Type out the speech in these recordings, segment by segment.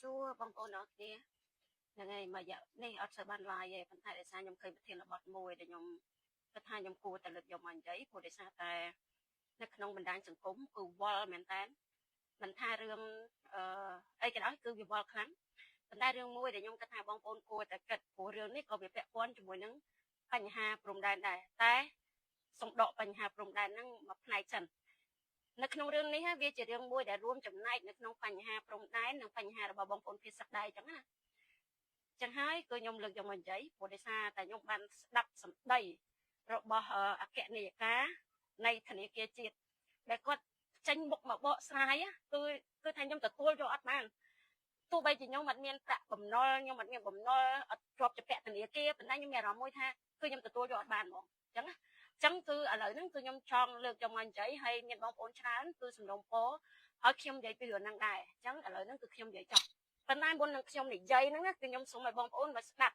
សួរបងប្អូនអរគ្នាហ្នឹងហើយមកយកនេះអត់សូវបានឡាយទេប៉ុន្តែដោយសារខ្ញុំឃើញប្រធានបទមួយដែលខ្ញុំគិតថាខ្ញុំគួរតែលើកយកមកនិយាយព្រោះដោយសារតែនៅក្នុងបណ្ដាញសង្គមគឺវល់មែនតើមិនថារឿងអីក៏ដោយគឺវាវល់ខ្លាំងប៉ុន្តែរឿងមួយដែលខ្ញុំគិតថាបងប្អូនគួរតែគិតព្រោះរឿងនេះក៏វាពាក់ព័ន្ធជាមួយនឹងបញ្ហាព្រំដែនដែរតែសំដកបញ្ហាព្រំដែនហ្នឹងមកផ្នែកសិននៅក្នុងរឿងនេះវាជារឿងមួយដែលរួមចំណែកនៅក្នុងបញ្ហាព្រំដែននិងបញ្ហារបស់បងប្អូនភាគសក្តិអញ្ចឹងណាចឹងហើយគឺខ្ញុំលើកយកមកនិយាយព្រោះដោយសារតែខ្ញុំបានស្ដាប់សម្ដីរបស់អគ្គនាយិកានៃធនាគារជាតិដែលគាត់ចេញមុខមកបកស្រាយគឺថាខ្ញុំទទួលយកអត់បានទោះបីជាខ្ញុំអត់មានប្រាក់បំណុលខ្ញុំអត់មានបំណុលអត់ជាប់ជាពាក់ធនាគារប៉ុន្តែខ្ញុំមានអារម្មណ៍មួយថាគឺខ្ញុំទទួលយកអត់បានហ្មងអញ្ចឹងចឹងគឺឥឡូវហ្នឹងគឺខ្ញុំចង់លើកយកមកនិយាយហើយមានបងប្អូនច្រើនគឺសំណូមពរឲ្យខ្ញុំនិយាយពីរឿងហ្នឹងដែរអញ្ចឹងឥឡូវហ្នឹងគឺខ្ញុំនិយាយចប់ប៉ុន្តែមុននឹងខ្ញុំនិយាយហ្នឹងគឺខ្ញុំសូមឲ្យបងប្អូនមកស្ដាប់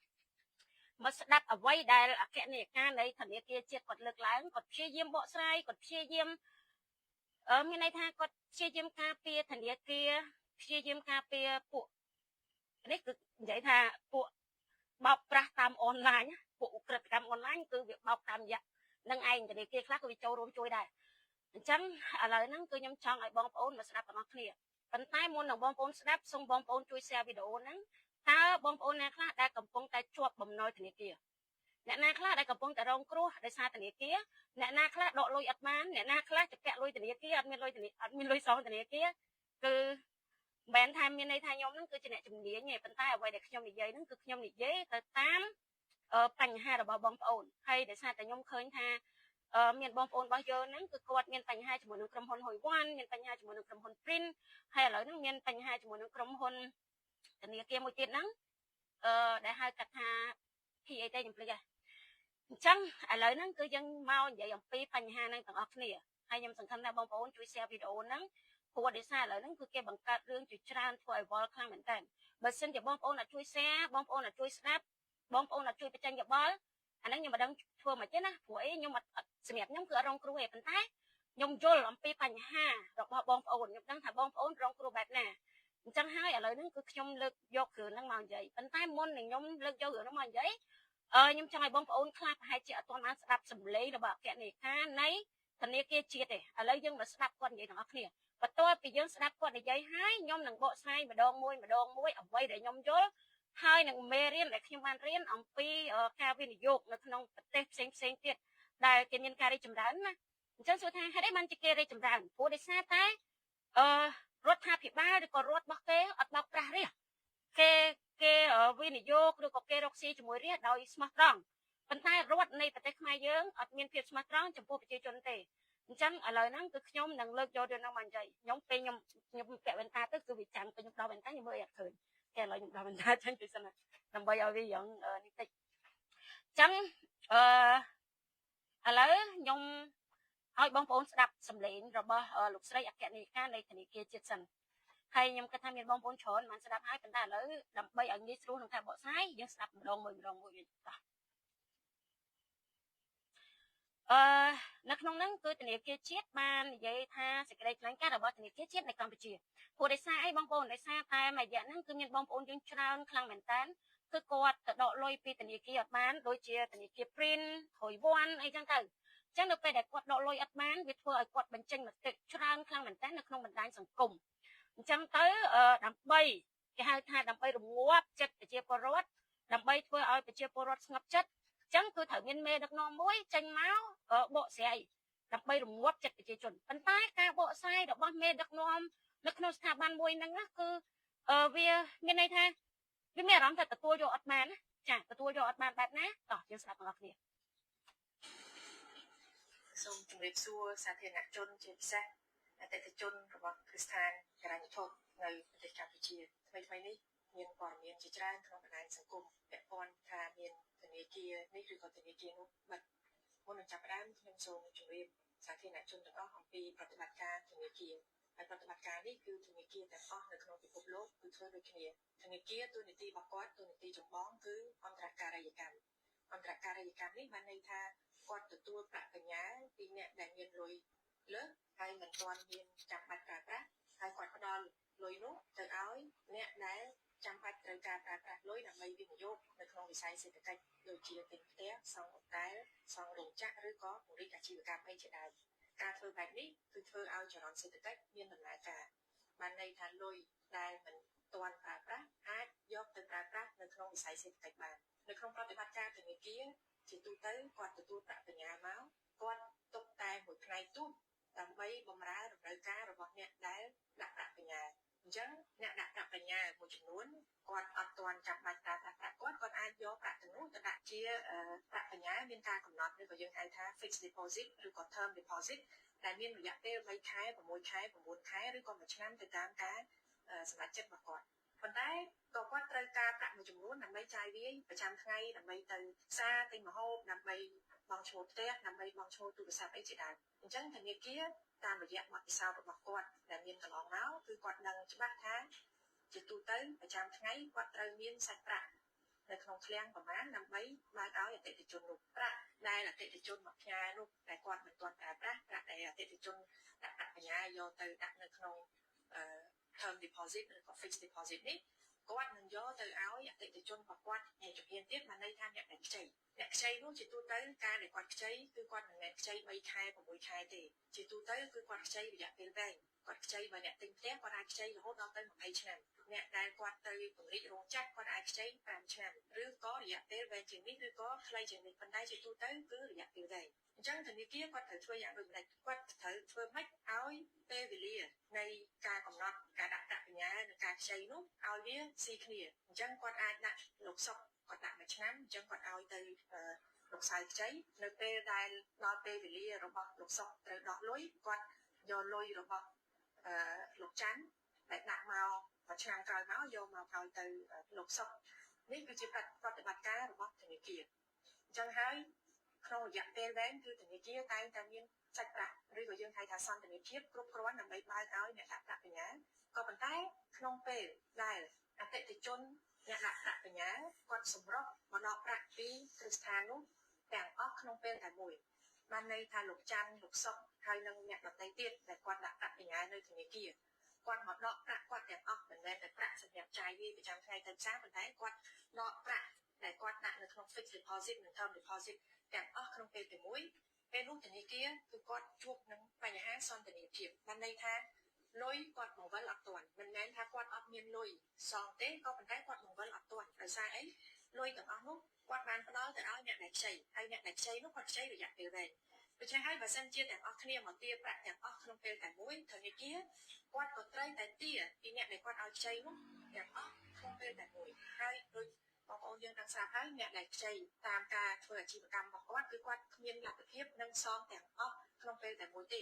អ្វីដែលអគ្គនាយិកានៃធនាគារជាតិគាត់លើកឡើងគាត់ព្យាយាមបកស្រាយគាត់ព្យាយាមមានន័យថាគាត់ព្យាយាមការពារធនាគារព្យាយាមការពារពួកនេះគឺនិយាយថាពួកបោកប្រាស់តាមអនឡាញពួកឧក្រិដ្ឋកម្មអនឡាញគឺវាបោកតាមរយៈនឹងឯងធនាគារខ្លះក៏វាចូលរួមជួយដែរអញ្ចឹងឥឡូវហ្នឹងគឺខ្ញុំចង់ឲ្យបងប្អូនមកស្ដាប់ទាំងអស់គ្នាប៉ុន្តែមុននឹងបងប្អូនស្ដាប់សូមបងប្អូនជួយ share វីដេអូហ្នឹងតើបងប្អូនអ្នកខ្លះដែលកំពុងតែជាប់បំណុលធនាគារអ្នកណាខ្លះដែលកំពុងតែរងគ្រោះដោយសារធនាគារអ្នកណាខ្លះដកលុយអត់បានអ្នកណាខ្លះចាក់លុយធនាគារអត់មានលុយសងធនាគារគឺមិនមែនថាមានន័យថាខ្ញុំហ្នឹងគឺជាអ្នកជំនាញទេប៉ុន្តែអ្វីដែលខ្ញុំនិយាយហ្នឹងគឺខ្ញុំនិយាយទៅតាមបញ្ហារបស់បងប្អូនហើយដោយសារតែខ្ញុំឃើញថាមានបងប្អូនរបស់យើងហ្នឹងគឺគាត់មានបញ្ហាជាមួយនឹងក្រុមហ៊ុន Hoiwan មានបញ្ហាជាមួយនឹងក្រុមហ៊ុន Print ហើយឥឡូវហ្នឹងមានបញ្ហាជាមួយនឹងក្រុមហ៊ុនធនាគារមួយទៀតហ្នឹងដែលហៅកាត់ថា PA ទេខ្ញុំភ្លេចហើយអញ្ចឹងឥឡូវហ្នឹងគឺយើងមកនិយាយអំពីបញ្ហាហ្នឹងទាំងអស់គ្នាហើយខ្ញុំសង្ឃឹមថាបងប្អូនជួយ share វីដេអូហ្នឹងព្រោះដោយសារឥឡូវហ្នឹងគឺគេបង្កើតរឿងជាច្រើនធ្វើឲ្យវល់ខ្លាំងមែនតើបើសិនជាបងប្អូនអត់ជួយ share បងប្អូនអត់ជួយស្ដាប់បងប្អូនអត់ជួយបញ្ចេញយោបល់អាហ្នឹងខ្ញុំមិនដឹងធ្វើមកទេណាព្រោះអីខ្ញុំអត់សម្រាប់ខ្ញុំគឺអត់រងគ្រោះទេប៉ុន្តែខ្ញុំយល់អំពីបញ្ហារបស់បងប្អូនខ្ញុំដឹងថាបងប្អូនរងគ្រោះបែបណាអញ្ចឹងហើយឥឡូវហ្នឹងគឺខ្ញុំលើកយកគ្រឿងហ្នឹងមកនិយាយប៉ុន្តែមុននឹងខ្ញុំលើកយករឿងហ្នឹងមកនិយាយខ្ញុំចង់ឲ្យបងប្អូនខ្លះប្រហែលជាអត់ទាន់បានស្ដាប់សម្លេងរបស់អគ្គនាយិកានៃធនាគារជាតិទេឥឡូវយើងមកស្ដាប់គាត់និយាយទាំងអស់គ្នាបន្ទាប់ពីយើងស្ដាប់គាត់និយាយហើយខ្ញុំនឹងបកស្រាយម្ដងមួយអ្វីដែលខ្ញុំយល់ហើយនឹងមេរៀនដែលខ្ញុំបានរៀនអំពីការវិនិយោគនៅក្នុងប្រទេសផ្សេងទៀតដែលគេមានការរីកចម្រើនណាអញ្ចឹងសួរថាហេតុអីបានជាគេរីកចម្រើនព្រោះដោយសារតែរដ្ឋាភិបាលឬក៏រដ្ឋរបស់គេអត់បោកប្រាស់រាជគេវិនិយោគឬក៏គេរកស៊ីជាមួយរាជដោយស្មោះត្រង់ប៉ុន្តែរដ្ឋនៃប្រទេសខ្មែរយើងអត់មានភាពស្មោះត្រង់ចំពោះប្រជាជនទេអញ្ចឹងឥឡូវហ្នឹងគឺខ្ញុំនឹងលើកយករឿងហ្នឹងមកនិយាយខ្ញុំពេលខ្ញុំពាក់វ៉ែនតាទៅគឺវាចាំងពេលខ្ញុំដោះវ៉ែនតាខ្ញុំមើលអត់ឃើញតែឥឡូវខ្ញុំដោះវ៉ែនតាចឹងទៅសិនដើម្បីឲ្យវាយ៉ាងនេះតិចអញ្ចឹងឥឡូវខ្ញុំឲ្យបងប្អូនស្ដាប់សម្លេងរបស់លោកស្រីអគ្គនាយិកានៃធនាគារជាតិសិនហើយខ្ញុំគិតថាមានបងប្អូនច្រើនបានស្ដាប់ហើយប៉ុន្តែឥឡូវដើម្បីឲ្យងាយស្រួលក្នុងការបកស្រាយយើងស្ដាប់ម្ដងមួយវិញតោះនៅក្នុងហ្នឹងគឺធនាគារជាតិបាននិយាយថាសេចក្តីថ្លែងការណ៍របស់ធនាគារជាតិនៅកម្ពុជាព្រោះដោយសារអីបងប្អូនដោយសារតែមួយរយៈហ្នឹងគឺមានបងប្អូនយើងច្រើនខ្លាំងមែនតើគឺគាត់ទៅដកលុយពីធនាគារអត់បានដូចជាធនាគារ Print Hoiwan អីចឹងទៅអញ្ចឹងនៅពេលដែលគាត់ដកលុយអត់បានវាធ្វើឲ្យគាត់បញ្ចេញមតិច្រើនខ្លាំងមែនតើនៅក្នុងបណ្ដាញសង្គមអញ្ចឹងទៅដើម្បីគេហៅថាដើម្បីរងាប់ចិត្តប្រជាពលរដ្ឋដើម្បីធ្វើឲ្យប្រជាពលរដ្ឋស្ងប់ចិត្តអញ្ចឹងគឺត្រូវមានមេដឹកនាំមួយចេញមកបកស្រាយដើម្បីរងាប់ចិត្តប្រជាជនប៉ុន្តែការបកស្រាយរបស់មេដឹកនាំនៅក្នុងស្ថាប័នមួយហ្នឹងគឺវាមានន័យថាវាមានអារម្មណ៍ថាទទួលយកអត់បានណាចាទទួលយកអត់បានបែបណាតោះយើងស្ដាប់ទាំងអស់គ្នាសូមជម្រាបសួរសាធារណជនជាពិសេសអតិថិជនរបស់គ្រឹះស្ថានហិរញ្ញវត្ថុនៅប្រទេសកម្ពុជាថ្មីនេះមានព័ត៌មានជាច្រើនក្នុងបណ្ដាញសង្គមពាក់ព័ន្ធថាមានធនាគារនេះឬក៏ធនាគារនោះបិទមុននឹងចាប់ផ្ដើមខ្ញុំសូមជម្រាបសាធារណជនទាំងអស់អំពីប្រតិបត្តិការធនាគារហើយប្រតិបត្តិការនេះគឺធនាគារទាំងអស់នៅក្នុងពិភពលោកគឺធ្វើដូចគ្នាធនាគារទូនីតិរបស់គាត់ទូនីតិចម្បងគឺអន្តរការីយកម្មនេះបានន័យថាគាត់ទទួលប្រាក់បញ្ញើពីអ្នកដែលមានលុយលើសហើយមិនទាន់មានចាំបាច់ប្រើប្រាស់ហើយគាត់ផ្ដល់លុយនោះទៅឲ្យអ្នកដែល ស័យសេដ្ឋកិច្ចដូចជាទិញផ្ទះសង់ហូតែលសង់រោងចក្រឬក៏ពង្រីកអាជីវកម្មអីជាដើមការធ្វើបែបនេះគឺធ្វើឲ្យចរន្តសេដ្ឋកិច្ចមានដំណើរការបានន័យថាលុយដែលមិនទាន់ប្រើប្រាស់អាចយកទៅប្រើប្រាស់នៅក្នុងវិស័យសេដ្ឋកិច្ចបាននៅក្នុងប្រតិបត្តិការធនាគារជាទូទៅគាត់ទទួលប្រាក់បញ្ញើមកគាត់ទុកតែមួយផ្នែកទូចដើម្បីបម្រើតម្រូវការរបស់អ្នកដែលដាក់ប្រាក់បញ្ញើអញ្ចឹងអ្នកដាក់ប្រាក់បញ្ញើមួយចំនួនគាត់អត់ទាន់ចាំបាច់ប្រើប្រាស់ប្រាក់គាត់អាចយកប្រាក់ទាំងនោះទៅដាក់ជាប្រាក់បញ្ញើមានការកំណត់ឬក៏យើងហៅថា fixed deposit ឬក៏ term deposit ដែលមានរយៈពេល3ខែ6ខែ9ខែឬក៏1ឆ្នាំទៅតាមការសម្រេចចិត្តរបស់គាត់ប៉ុន្តែក៏គាត់ត្រូវការប្រាក់មួយចំនួនដើម្បីចាយវាយប្រចាំថ្ងៃដើម្បីទៅផ្សារទិញម្ហូបដើម្បីបង់ឈ្មោះផ្ទះដើម្បីបង់ឈ្មោះទូរស័ព្ទអីជាដើមអញ្ចឹងធនាគារតាមរយៈបទពិសោធន៍របស់គាត់ដែលមានកន្លងមកគឺគាត់ដឹងច្បាស់ថាជាទូទៅប្រចាំថ្ងៃគាត់ត្រូវមានសាច់ប្រាក់នៅក្នុងឃ្លាំងប្រមាណដើម្បីបើកឲ្យអតិថិជននោះប្រាក់ដែលអតិថិជនមកផ្ញើនោះតែគាត់មិនទាន់ប្រើប្រាស់ប្រាក់ដែលអតិថិជនដាក់ប្រាក់បញ្ញើយកទៅដាក់នៅក្នុងterm deposit ឬក៏ fixed deposit នេះគាត់នឹងយកទៅឲ្យអតិថិជនរបស់គាត់ជាជំហានទៀតបានន័យថាអ្នកដែលខ្ចីនោះជាទូទៅការដែលគាត់ខ្ចីគឺគាត់មិនមែនខ្ចី3ខែ6ខែទេជាទូទៅគឺគាត់ខ្ចីរយៈពេលវែងគាត់ខ្ចីបើអ្នកទិញផ្ទះគាត់អាចខ្ចីរហូតដល់ទៅ20ឆ្នាំអ្នកដែលគាត់ទៅពង្រីករោងចក្រគាត់អាចខ្ចី5ឆ្នាំឬក៏រយៈពេលវែងជាងនេះឬក៏ខ្លីជាងនេះប៉ុន្តែជាទូទៅគឺរយៈពេលវែងអញ្ចឹងធនាគារគាត់ត្រូវធ្វើយ៉ាងដូចម្តេចគាត់ត្រូវធ្វើម៉េចឲ្យពេលវេលានៃការកំណត់ការដាក់ប្រាក់បញ្ញើនិងការខ្ចីនោះឲ្យវាស៊ីគ្នាអញ្ចឹងគាត់អាចដាក់លោកសុកគាត់ដាក់មួយឆ្នាំអញ្ចឹងគាត់ឲ្យទៅលោកសាយខ្ចីនៅពេលដែលដល់ពេលវេលារបស់លោកសុកត្រូវដកលុយគាត់យកលុយរបស់លោកច័ន្ទដែលដាក់មកមួយឆ្នាំក្រោយមកយកមកឲ្យទៅលោកសុកនេះគឺជាប្រតិបត្តិការរបស់ធនាគារអញ្ចឹងហើយក្នុងរយៈពេលវែងគឺធនាគារតែងតែមានសាច់ប្រាក់ឬក៏យើងហៅថាសន្តិភាពគ្រប់គ្រាន់ដើម្បីបើកឲ្យអ្នកដាក់ប្រាក់បញ្ញើក៏ប៉ុន្តែក្នុងពេលដែលអតិថិជនអ្នកដាក់ប្រាក់បញ្ញើគាត់សម្រុកមកដកប្រាក់ពីគ្រឹះស្ថាននោះទាំងអស់ក្នុងពេលតែមួយបានន័យថាលោកច័ន្ទលោកសុកហើយនិងអ្នកដទៃទៀតដែលគាត់ដាក់ប្រាក់បញ្ញើនៅធនាគារគាត់មកដកប្រាក់គាត់ទាំងអស់មិនមែនតែប្រាក់សម្រាប់ចាយវាប្រចាំថ្ងៃទៅផ្សារប៉ុន្តែគាត់ដកប្រាក់ដែលគាត់ដាក់នៅក្នុង fixed deposit និង term deposit ទាំងអស់ក្នុងពេលតែមួយពេលនោះធនាគារគឺគាត់ជួបនឹងបញ្ហាសន្តិភាពបានន័យថាលុយគាត់បង្វិលអត់ទាន់មិនមែនថាគាត់អត់មានលុយសងទេក៏ប៉ុន្តែគាត់បង្វិលអត់ទាន់ដោយសារអីលុយទាំងអស់នោះគាត់បានផ្ដល់ទៅឲ្យអ្នកដែលខ្ចីហើយអ្នកដែលខ្ចីនោះគាត់ខ្ចីរយៈពេលវែងដូច្នេះហើយបើសិនជាទាំងអស់គ្នាមកទារប្រាក់ទាំងអស់ក្នុងពេលតែមួយធនាគារគាត់ក៏ត្រូវតែទារពីអ្នកដែលគាត់ឲ្យខ្ចីនោះទាំងអស់ក្នុងពេលតែមួយហើយដូចបងប្អូនយើងដឹងស្រាប់ហើយអ្នកដែលខ្ចីតាមការធ្វើអាជីវកម្មរបស់គាត់គឺគាត់គ្មានលទ្ធភាពនឹងសងទាំងអស់ក្នុងពេលតែមួយទេ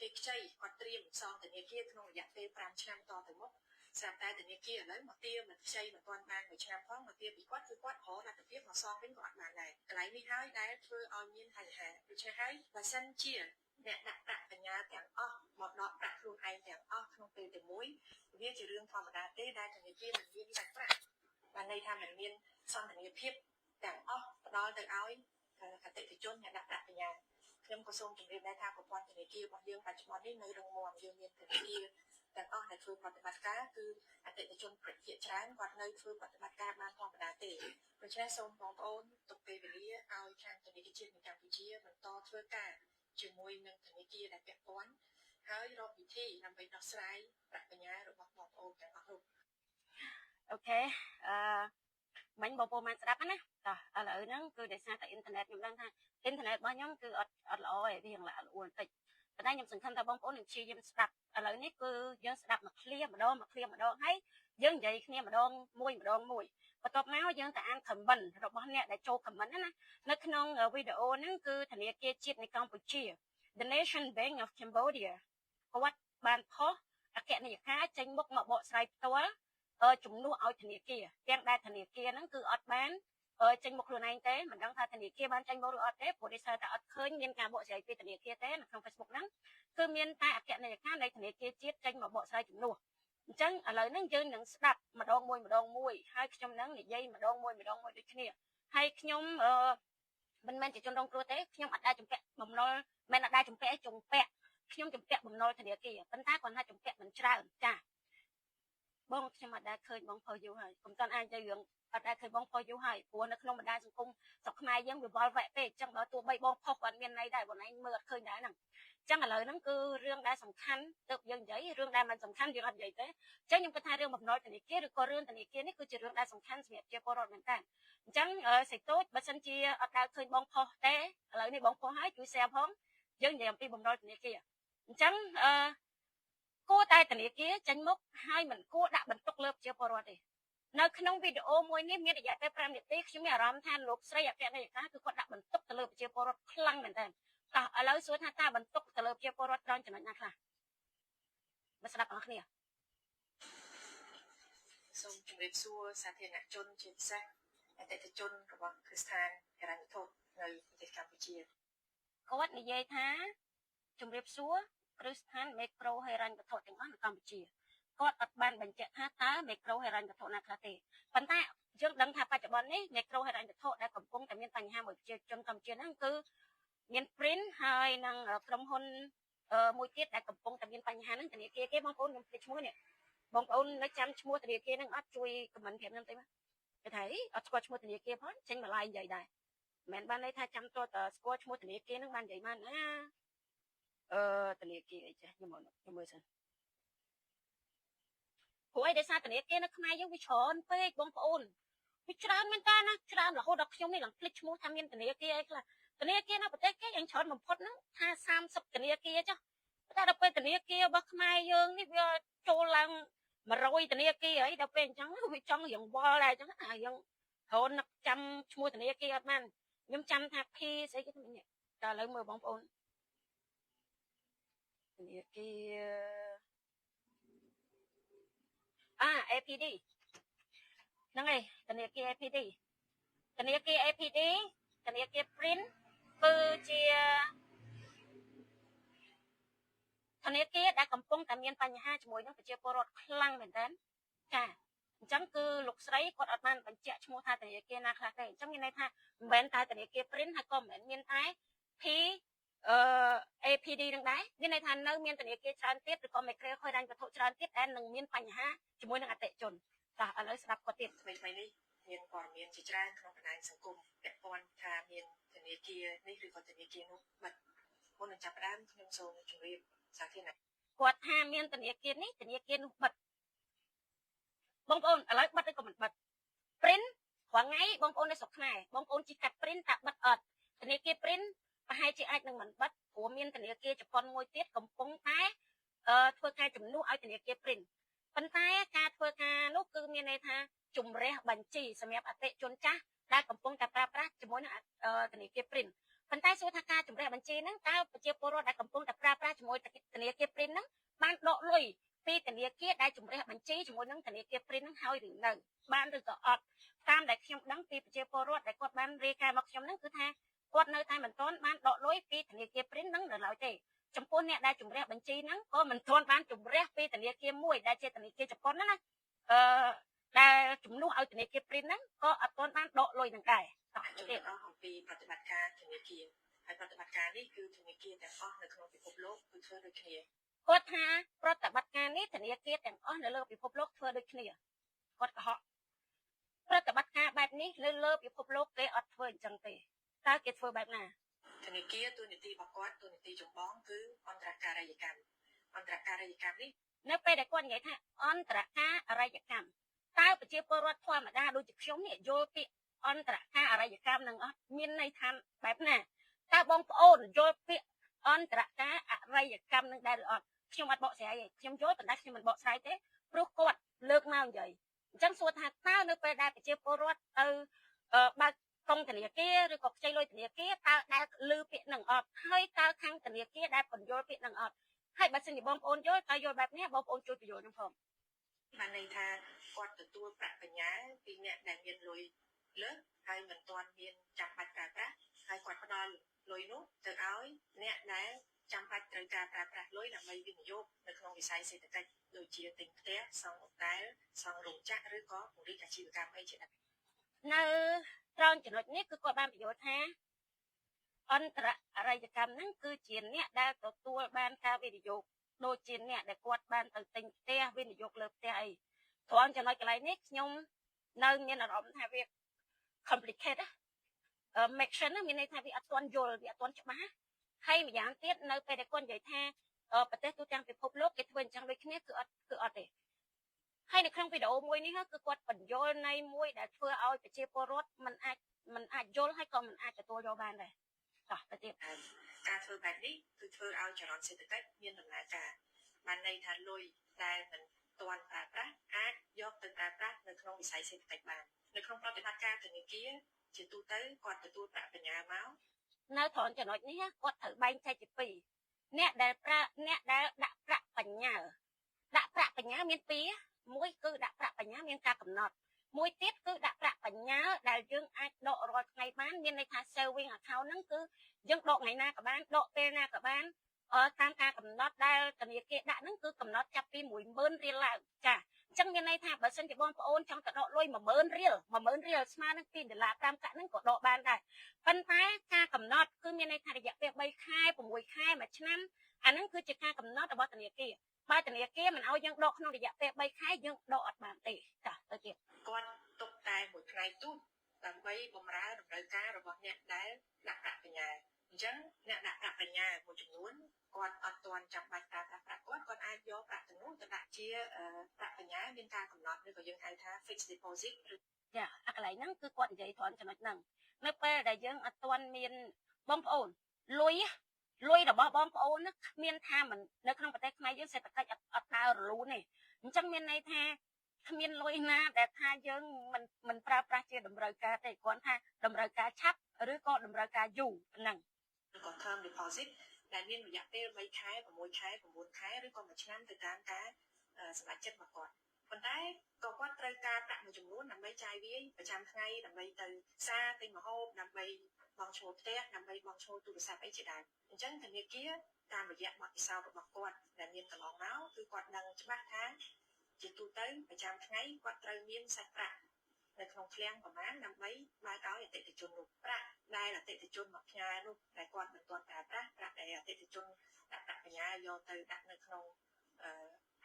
គេខ្ចីគាត់ត្រៀមសងធនាគារក្នុងរយៈពេល5ឆ្នាំតទៅមុខស្រាប់តែធនាគារឥឡូវមកទារមិនខ្ចីមិនទាន់បាន1ឆ្នាំផងមកទារពីគាត់គឺគាត់រកលទ្ធភាពមកសងវិញក៏អត់បានដែរកន្លែងនេះហើយដែលធ្វើឲ្យមានបញ្ហាដូច្នេះហើយបើសិនជាអ្នកដាក់ប្រាក់បញ្ញើទាំងអស់មកដកប្រាក់ខ្លួនឯងទាំងអស់ក្នុងពេលតែមួយវាជារឿងធម្មតាទេដែលធនាគារមិនមានសាច់ប្រាក់បានន័យថាមិនមានសន្តិភាពទាំងអស់ផ្ដល់ទៅឲ្យអតិថិជនអ្នកដាក់ប្រាក់បញ្ញើខ្ញុំក៏សូមជម្រាបដែរថាប្រព័ន្ធធនាគាររបស់យើងបច្ចុប្បន្ននេះនៅរឹងមាំយើងមានធនាគារទាំងអស់ដែលធ្វើប្រតិបត្តិការគឺអតិថិជនភាគច្រើនគាត់នៅធ្វើប្រតិបត្តិការបានធម្មតាទេដូច្នេះសូមបងប្អូនទុកពេលវេលាឲ្យខាងធនាគារជាតិនៃកម្ពុជាបន្តធ្វើការជាមួយនឹងធនាគារដែលពាក់ព័ន្ធហើយរកវិធីដើម្បីដោះស្រាយប្រាក់បញ្ញើរបស់បងប្អូនទាំងអស់នោះអូខេមិញបងប្អូនបានស្ដាប់ណាតោះឥឡូវហ្នឹងគឺដោយសារតែអ៊ីនធឺណិតខ្ញុំដឹងថាអ៊ីនធឺណិតរបស់ខ្ញុំគឺអត់ល្អទេវារៀងល្អួនបន្តិចប៉ុន្តែខ្ញុំសង្ឃឹមថាបងប្អូននឹងព្យាយាមស្ដាប់ឥឡូវនេះគឺយើងស្ដាប់មកឃ្លាម្ដងហើយយើងនិយាយគ្នាម្ដងមួយបន្ទាប់មកយើងទៅអាន comment របស់អ្នកដែលចូល comment ណានៅក្នុងវីដេអូហ្នឹងគឺធនាគារជាតិនៃកម្ពុជា The Nation Bank of Cambodia គាត់បានផុសអគ្គនាយិកាចេញមុខមកបកស្រាយផ្ទាល់ជំនួសឲ្យធនាគារទាំងដែលធនាគារហ្នឹងគឺអត់បានចេញមកខ្លួនឯងទេមិនដឹងថាធនាគារបានចេញមកឬអត់ទេព្រោះដោយសារតែអត់ឃើញមានការបកស្រាយពីធនាគារទេនៅក្នុង Facebook ហ្នឹងគឺមានតែអគ្គនាយិកានៃធនាគារជាតិចេញមកបកស្រាយជំនួសអញ្ចឹងឥឡូវហ្នឹងយើងនឹងស្ដាប់ម្ដងមួយហើយខ្ញុំនឹងនិយាយម្ដងមួយដូចគ្នាហើយខ្ញុំមិនមែនជាជនរងគ្រោះទេខ្ញុំអត់ដែលជំពាក់បំណុលមិនអត់ដែលជំពាក់ខ្ញុំជំពាក់បំណុលធនាគារប៉ុន្តែគាត់ថាជំពាក់មិនច្រើនចា បងខ្ញុំអត់ដែលឃើញបងផុសយូរហើយកុំតាន់អាចទៅរឿងអត់ដែលឃើញបងផុសយូរហើយព្រោះនៅក្នុងបណ្ដាញសង្គមស្រុកខ្មែរយើងវាវល់វែកពេកអញ្ចឹងបើទោះបីបងផុសក៏មានន័យដែរបងឯងមើលអត់ឃើញដែរហ្នឹងអញ្ចឹងឥឡូវហ្នឹងគឺរឿងដែលសំខាន់ទើបយើងនិយាយរឿងដែលមិនសំខាន់យើងអត់និយាយទេអញ្ចឹងខ្ញុំគិតថារឿងបំណុលធនាគារឬក៏រឿងធនាគារនេះគឺជារឿងដែលសំខាន់សម្រាប់ប្រជាពលរដ្ឋមែនតើអញ្ចឹងសេចតូចបើសិនជាអត់ដែលឃើញបងផុសទេឥឡូវនេះបងផុសហើយជួយ share ផងយើងនិយាយអំពីបំណុលធនាគារអញ្ចឹងគួរតែធនាគារចេញមុខហើយមិនគួរដាក់បន្ទុកលើប្រជាពលរដ្ឋទេនៅក្នុងវីដេអូមួយនេះមានរយៈពេល5នាទីខ្ញុំមានអារម្មណ៍ថាលោកស្រីអគ្គនាយិកាគឺគាត់ដាក់បន្ទុកទៅលើប្រជាពលរដ្ឋខ្លាំងមែនទែនតោះឥឡូវសួរថាតើបន្ទុកទៅលើប្រជាពលរដ្ឋត្រង់ចំណុចណាខ្លះមកស្ដាប់បងប្អូនសូមជម្រាបសួរសាធារណជនជាពិសេសអតិថិជនរបស់គ្រឹះស្ថានហិរញ្ញវត្ថុនៅប្រទេសកម្ពុជាគាត់និយាយថាជម្រាបសួរគ្រឹះស្ថានមេក្រូហិរញ្ញវត្ថុទាំងអស់នៅកម្ពុជាគាត់អត់បានបញ្ជាក់ថាតើមេក្រូហិរញ្ញវត្ថុណាខ្លះទេប៉ុន្តែយើងដឹងថាបច្ចុប្បន្ននេះមេក្រូហិរញ្ញវត្ថុដែលកំពុងតែមានបញ្ហាមួយប្រជាជនកម្ពុជាហ្នឹងគឺមាន print ហើយនឹងក្រុមហ៊ុនមួយទៀតដែលកំពុងតែមានបញ្ហាហ្នឹងធនាគារគេបងប្អូនខ្ញុំភ្លេចឈ្មោះនេះបងប្អូននៅចាំឈ្មោះធនាគារហ្នឹងអត់ជួយ comment ប្រាប់ខ្ញុំទៅមកគេថាអត់ស្គាល់ឈ្មោះធនាគារផងចេញបន្លាយនិយាយដែរមិនបានន័យថាចាំតតស្គាល់ឈ្មោះធនាគារហ្នឹងបាននិយាយបានណាធនាគារអីចាស់ខ្ញុំមើលសិនព្រោះអីដោយសារធនាគារនៅខ្មែរយើងវាច្រើនពេកបងប្អូនវាច្រើនមែនតើណាច្រើនរហូតដល់ខ្ញុំនេះឡើងភ្លេចឈ្មោះថាមានធនាគារអីខ្លះធនាគារនៅប្រទេសគេយ៉ាងច្រើនបំផុតហ្នឹងថា30ធនាគារចុះតែដល់ពេលធនាគាររបស់ខ្មែរយើងនេះវាចូលឡើង100ធនាគារអីដល់ពេលអញ្ចឹងវាចង់រៀងវល់ដែរអញ្ចឹងថាយើងរហូតនឹកចាំឈ្មោះធនាគារអត់បានខ្ញុំចាំថា P ស្អីគេនេះតែឥឡូវមើលបងប្អូនធនាគារAPD ហ្នឹងហើយធនាគារ APD ធនាគារ APD ធនាគារ Print គឺជាធនាគារដែលកំពុងតែមានបញ្ហាជាមួយនឹងប្រជាពលរដ្ឋខ្លាំងមែនតើចាអញ្ចឹងគឺលោកស្រីគាត់អត់បានបញ្ជាក់ឈ្មោះថាធនាគារណាខ្លះទេអញ្ចឹងមានន័យថាមិនមែនតែធនាគារ Print ហើយក៏មិនមែនមានតែ P APD នឹងដែរមានន័យថានៅមានធនាគារច្រើនទៀតឬក៏មេក្រូហិរញ្ញវត្ថុច្រើនទៀតដែលនឹងមានបញ្ហាជាមួយនឹងអតិថិជនតោះឥឡូវស្ដាប់គាត់ទៀតថ្មីនេះមានព័ត៌មានជាច្រើនក្នុងបណ្ដាញសង្គមពាក់ព័ន្ធថាមានធនាគារនេះឬក៏ធនាគារនោះបិទមុននឹងចាប់ផ្ដើមខ្ញុំសូមជម្រាបសាធារណៈគាត់ថាមានធនាគារនេះធនាគារនោះបិទបងប្អូនឥឡូវបិទឬក៏មិនបិទ Print រាល់ថ្ងៃបងប្អូននៅស្រុកខ្មែរបងប្អូនជិះកាត់ Print តែបិទអត់ធនាគារ Print ប្រហែលជាអាចនឹងមិនបិទព្រោះមានធនាគារជប៉ុនមួយទៀតកំពុងតែធ្វើការជំនួសឲ្យធនាគារ Print ប៉ុន្តែការធ្វើការនោះគឺមានន័យថាជំរះបញ្ជីសម្រាប់អតិថិជនចាស់ដែលកំពុងតែប្រើប្រាស់ជាមួយនឹងធនាគារ Print ប៉ុន្តែសួរថាការជំរះបញ្ជីហ្នឹងតើប្រជាពលរដ្ឋដែលកំពុងតែប្រើប្រាស់ជាមួយធនាគារ Print ហ្នឹងបានដកលុយពីធនាគារដែលជំរះបញ្ជីជាមួយនឹងធនាគារ Print ហ្នឹងហើយឬនៅបានឬក៏អត់តាមដែលខ្ញុំដឹងពីប្រជាពលរដ្ឋដែលគាត់បានរាយការណ៍មកខ្ញុំហ្នឹងគឺថាគាត់នៅតែមិនទាន់បានដកលុយពីធនាគារ Print ហ្នឹងនៅឡើយទេចំពោះអ្នកដែលជំរះបញ្ជីហ្នឹងក៏មិនទាន់បានជំរះពីធនាគារមួយដែលជាធនាគារជប៉ុនណាដែលជំនួសឲ្យធនាគារ Print ហ្នឹងក៏អត់ទាន់បានដកលុយនឹងដែរតោះទៀតអំពីប្រតិបត្តិការធនាគារហើយប្រតិបត្តិការនេះគឺធនាគារទាំងអស់នៅក្នុងពិភពលោកគឺធ្វើដូចគ្នាគាត់ថាប្រតិបត្តិការនេះធនាគារទាំងអស់នៅលើពិភពលោកធ្វើដូចគ្នាគាត់កុហកប្រតិបត្តិការបែបនេះនៅលើពិភពលោកគេអត់ធ្វើអញ្ចឹងទេតើគេធ្វើបែបណាធនាគារទូនីតិរបស់គាត់ទូនីតិចម្បងគឺអន្តរការីយកម្មនេះនៅពេលដែលគាត់និយាយថាអន្តរការីយកម្មតើប្រជាពលរដ្ឋធម្មតាដូចជាខ្ញុំនេះយល់ពាក្យអន្តរការីយកម្មនឹងអត់មានន័យថាបែបណាតើបងប្អូនយល់ពាក្យអន្តរការីយកម្មនឹងដែរឬអត់ខ្ញុំអត់បកស្រាយទេខ្ញុំយល់ប៉ុន្តែខ្ញុំមិនបកស្រាយទេព្រោះគាត់លើកមកនិយាយអញ្ចឹងសួរថាតើនៅពេលដែលប្រជាពលរដ្ឋទៅបើកកងធនាគារឬក៏ខ្ចីលុយធនាគារតើដែលលើពាក្យនឹងអត់ហើយតើខាងធនាគារដែលបញ្យល់ពាក្យនឹងអត់ហើយបើសិនជាបងប្អូនយល់តើយល់បែបនេះបងប្អូនជួយបញ្យល់ខ្ញុំផងបានន័យថាគាត់ទទួលប្រាក់បញ្ញើពីអ្នកដែលមានលុយលើសហើយមិនទាន់មានចាំបាច់ប្រើប្រាស់ហើយគាត់ផ្ដល់លុយនោះទៅឲ្យអ្នកដែលចាំបាច់ត្រូវការប្រើប្រាស់លុយដើម្បីវិនិយោគនៅក្នុងវិស័យសេដ្ឋកិច្ចដូចជាទិញផ្ទះសង់ហូតែលសង់រោងចក្រឬក៏ពង្រីកអាជីវកម្មអីជាដើមនៅត្រង់ចំណុចនេះគឺគាត់បានបញ្យល់ថាអន្តររាយកម្មហ្នឹងគឺជាអ្នកដែលទទួលបានការវិនិយោគដូចជាអ្នកដែលគាត់បានទៅទិញផ្ទះវិនិយោគលើផ្ទះអី ត្រង់ចំណុចកន្លែងនេះខ្ញុំនៅមានអារម្មណ៍ថាវា complicated make មានន័យថាវាអត់ទាន់យល់វាអត់ទាន់ច្បាស់ហើយម្យ៉ាងទៀតនៅពេលដែលគាត់និយាយថាប្រទេសទូទាំងពិភពលោកគេធ្វើអញ្ចឹងដូចគ្នាគឺអត់ទេហើយនៅក្នុងវីដេអូមួយនេះគឺគាត់បញ្យល់នៃមួយដែលធ្វើឲ្យប្រជាពលរដ្ឋមិនអាចយល់ហើយក៏មិនអាចទទួលយកបានដែរតោះទៅទៀតការធ្វើបែបនេះគឺធ្វើឲ្យចរន្តសេដ្ឋកិច្ចមានដំណើរការបានន័យថាលុយដែលមិនទាន់ប្រើប្រាស់អាចយកទៅប្រើប្រាស់នៅក្នុងវិស័យសេដ្ឋកិច្ចបាននៅក្នុងប្រតិបត្តិការធនាគារជាទូទៅគាត់ទទួលប្រាក់បញ្ញើមកនៅត្រង់ចំណុចនេះគាត់ត្រូវបែងចែកជាពីរអ្នកដែលដាក់ប្រាក់បញ្ញើមានពីរមួយគឺដាក់ប្រាក់បញ្ញើមានការកំណត់មួយទៀតគឺដាក់ប្រាក់បញ្ញើដែលយើងអាចដករាល់ថ្ងៃបានមានន័យថា saving account ហ្នឹងគឺយើងដកថ្ងៃណាក៏បានដកពេលណាក៏បានតាមការកំណត់ដែលធនាគារដាក់ហ្នឹងគឺកំណត់ចាប់ពី 10000 រៀលឡើងចាអញ្ចឹងមានន័យថាបើសិនជាបងប្អូនចង់ទៅដកលុយ 10000 រៀលស្មើនឹង$2.5កាក់ហ្នឹងក៏ដកបានដែរប៉ុន្តែការកំណត់គឺមានន័យថារយៈពេល3ខែ6ខែ1ឆ្នាំអាហ្នឹងគឺជាការកំណត់របស់ធនាគារបើធនាគារមិនឲ្យយើងដកក្នុងរយៈពេល3ខែយើងដកអត់បានទេចាទៅទៀតគាត់ទុកតែមួយថ្ងៃទូចដើម្បីបម្រើតម្រូវការរបស់អ្នកដែលដាក់ប្រាក់បញ្ញើអញ្ចឹងអ្នកដាក់ប្រាក់បញ្ញើមួយចំនួនគាត់អត់ទាន់ចាំបាច់ប្រើប្រាស់ប្រាក់គាត់អាចយកប្រាក់ទាំងនោះទៅដាក់ជាប្រាក់បញ្ញើមានការកំណត់ឬក៏យើងហៅថា fixed deposit ចាអាកន្លែងហ្នឹងគឺគាត់និយាយត្រង់ចំណុចហ្នឹងនៅពេលដែលយើងអត់ទាន់មានបងប្អូនលុយរបស់បងប្អូនគ្មានថាមិននៅក្នុងប្រទេសខ្មែរយើងសេដ្ឋកិច្ចអត់ដើររលូនទេអញ្ចឹងមានន័យថាគ្មានលុយណាដែលថាយើងមិនប្រើប្រាស់ជាតម្រូវការទេគ្រាន់ថាតម្រូវការឆាប់ឬក៏តម្រូវការយូរហ្នឹងឬក៏ term deposit ដែលមានរយៈពេល3ខែ6ខែ9ខែឬក៏1ឆ្នាំទៅតាមការសម្រេចចិត្តរបស់គាត់ប៉ុន្តែក៏គាត់ត្រូវការប្រាក់មួយចំនួនដើម្បីចាយវាយប្រចាំថ្ងៃដើម្បីទៅផ្សារទិញម្ហូបដើម្បីបងឈ្មោះផ្ទះដើម្បីបងឈ្មោះទូរស័ព្ទអីជាដើមអញ្ចឹងធនាគារតាមរយៈបទពិសោធន៍របស់គាត់ដែលមានកន្លងមកគឺគាត់ដឹងច្បាស់ថាជាទូទៅប្រចាំថ្ងៃគាត់ត្រូវមានសាច់ប្រាក់នៅក្នុងឃ្លាំងប្រមាណដើម្បីបើកឲ្យអតិថិជននោះប្រាក់ដែលអតិថិជនមកផ្ញើនោះតែគាត់មិនទាន់ប្រើប្រាស់ប្រាក់ដែលអតិថិជនដាក់ប្រាក់បញ្ញើយកទៅដាក់នៅក្នុង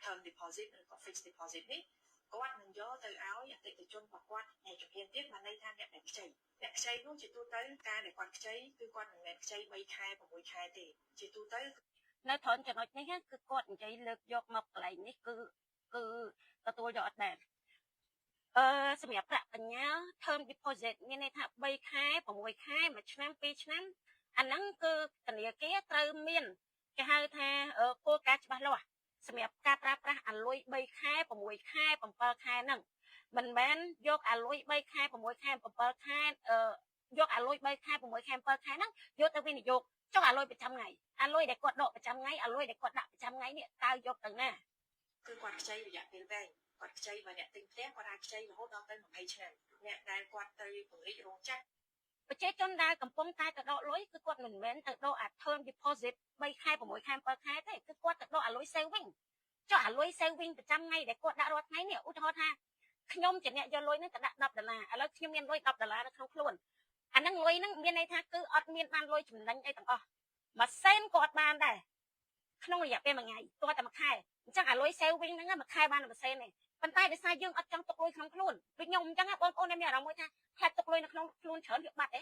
term deposit ឬក៏ fixed deposit នេះគាត់នឹងយកទៅឲ្យអតិថិជនរបស់គាត់មួយជំហានទៀតបានន័យថាអ្នកដែលខ្ចីនោះជាទូទៅការដែលគាត់ខ្ចីគឺគាត់មិនមែនខ្ចី3ខែ6ខែទេជាទូទៅនៅត្រង់ចំណុចនេះគឺគាត់និយាយលើកយកមកកន្លែងនេះគឺទទួលយកអត់បានសម្រាប់ប្រាក់បញ្ញើ term deposit មានន័យថា3ខែ6ខែ1ឆ្នាំ2ឆ្នាំអាហ្នឹងគឺធនាគារត្រូវមានគេហៅថាគោលការណ៍ច្បាស់លាស់សម្រាប់ការប្រើប្រាស់អាលុយ3ខែ6ខែ7ខែហ្នឹងមិនមែនយកអាលុយ3ខែ6ខែ7ខែយកអាលុយ3ខែ6ខែ7ខែហ្នឹងយកទៅវិនិយោគចុះអាលុយប្រចាំថ្ងៃអាលុយដែលគាត់ដកប្រចាំថ្ងៃអាលុយដែលគាត់ដាក់ប្រចាំថ្ងៃនេះតើយកទៅណាគឺគាត់ខ្ចីរយៈពេលវែងគាត់ខ្ចីបើអ្នកទិញផ្ទះគាត់អាចខ្ចីរហូតដល់ទៅ20ឆ្នាំអ្នកដែលគាត់ទៅពង្រីករោងចក្រប្រជាជនដែលកំពុងតែទៅដកលុយគឺគាត់មិនមែនទៅដកអា term deposit 3ខែ6ខែ7ខែទេគឺគាត់ទៅដកអាលុយ saving ចុះអាលុយ saving ប្រចាំថ្ងៃដែលគាត់ដាក់រាល់ថ្ងៃនេះឧទាហរណ៍ថាខ្ញុំជាអ្នកយកលុយហ្នឹងទៅដាក់$10ឥឡូវខ្ញុំមានលុយ$10នៅក្នុងខ្លួនអាហ្នឹងលុយហ្នឹងមានន័យថាគឺអត់មានបានលុយចំណេញអីទាំងអស់មួយសេនក៏អត់បានដែរក្នុងរយៈពេល1ថ្ងៃទាល់តែ1ខែអញ្ចឹងអាលុយ saving ហ្នឹងមួយខែបាន1សេនទេប៉ុន្តែដោយសារយើងអត់ចង់ទុកលុយក្នុងខ្លួនដូចខ្ញុំអញ្ចឹងបងប្អូនមានអារម្មណ៍មួយថាខាត់ទុកលុយនៅក្នុងខ្លួនច្រើនវាបាត់ទេ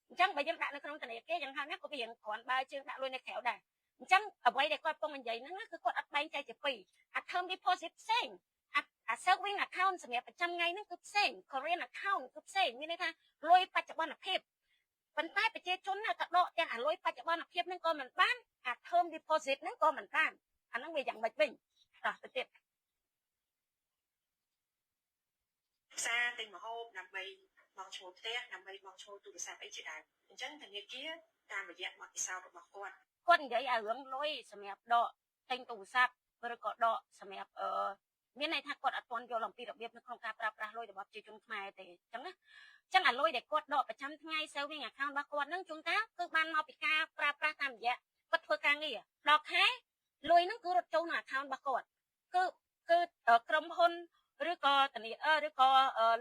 អញ្ចឹងបើយើងដាក់នៅក្នុងធនាគារយ៉ាងហោចណាស់ក៏វារៀងគ្រាន់បើជើងដាក់លុយនៅក្រៅដែរអញ្ចឹងអ្វីដែលគាត់ពងនិយាយហ្នឹងគឺគាត់អត់បែងចែកជាពីរអា term deposit ផ្សេងអា saving account សម្រាប់ប្រចាំថ្ងៃហ្នឹងគឺផ្សេង current account គឺផ្សេងមានន័យថាលុយបច្ចុប្បន្នភាពប៉ុន្តែប្រជាជនណាក៏ដកទាំងអាលុយបច្ចុប្បន្នភាពហ្នឹងក៏មិនបានអា term deposit ហ្នឹងក៏មិនបានអាហ្នឹងវាយ៉ាងម៉េចវិញតោះទៅទៀតផ្សារទិញម្ហូបដើម្បីបងឈ្មោះផ្ទះដើម្បីបងឈ្មោះទូរស័ព្ទអីជាដើមអញ្ចឹងធនាគារតាមរយៈបទពិសោធន៍របស់គាត់និយាយឲ្យរឿងលុយសម្រាប់ដកទិញទូរស័ព្ទឬក៏ដកសម្រាប់មានន័យថាគាត់អត់ទាន់យល់អំពីរបៀបនៅក្នុងការប្រើប្រាស់លុយរបស់ប្រជាជនខ្មែរទេអញ្ចឹងណាអញ្ចឹងអាលុយដែលគាត់ដកប្រចាំថ្ងៃ saving account របស់គាត់ហ្នឹងជួនកាលគឺបានមកពីការប្រើប្រាស់តាមរយៈគាត់ធ្វើការងារដល់ខែលុយហ្នឹងគឺរត់ចូលក្នុង account របស់គាត់គឺក្រុមហ៊ុនឬក៏ធនាគារឬក៏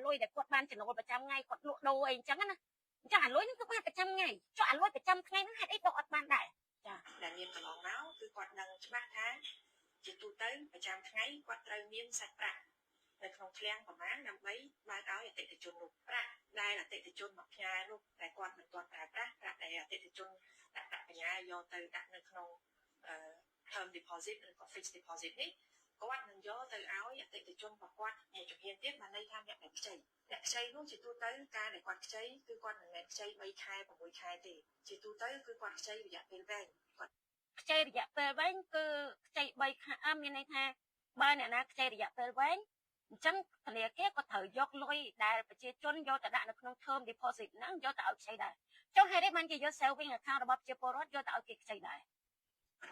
លុយដែលគាត់បានចំណូលប្រចាំថ្ងៃគាត់លក់ដូរអីអញ្ចឹងណាអញ្ចឹងអាលុយហ្នឹងគឺបានប្រចាំថ្ងៃចុះអាលុយប្រចាំថ្ងៃហ្នឹងហេតុអីដកអត់បានដែរចាដែលមានកន្លងមកគឺគាត់ដឹងច្បាស់ថាជាទូទៅប្រចាំថ្ងៃគាត់ត្រូវមានសាច់ប្រាក់ នៅក្នុងឃ្លាំងប្រមាណដើម្បីបើកឲ្យអតិថិជននោះប្រាក់ដែលអតិថិជនមកផ្ញើនោះតែគាត់មិនទាន់ប្រើប្រាស់ប្រាក់ដែលអតិថិជនដាក់ប្រាក់បញ្ញើយកទៅដាក់នៅក្នុងterm deposit ឬក៏ fixed deposit នេះគាត់នឹងយកទៅឲ្យអតិថិជនរបស់គាត់មួយជំហានទៀតបានន័យថាអ្នកខ្ចីនោះជាទូទៅការដែលគាត់ខ្ចីគឺគាត់មិនមែនខ្ចី3ខែ6ខែទេជាទូទៅគឺគាត់ខ្ចីរយៈពេលវែងគាត់ខ្ចីរយៈពេលវែងគឺខ្ចី3ខែមានន័យថាបើអ្នកណាខ្ចីរយៈពេលវែងអញ្ចឹងធនាគារក៏ត្រូវយកលុយដែលប្រជាជនយកទៅដាក់នៅក្នុង term deposit ហ្នឹងយកទៅឲ្យខ្ចីដែរចុះហេតុអីបានគេយក saving account របស់ប្រជាពលរដ្ឋយកទៅឲ្យគេខ្ចីដែរ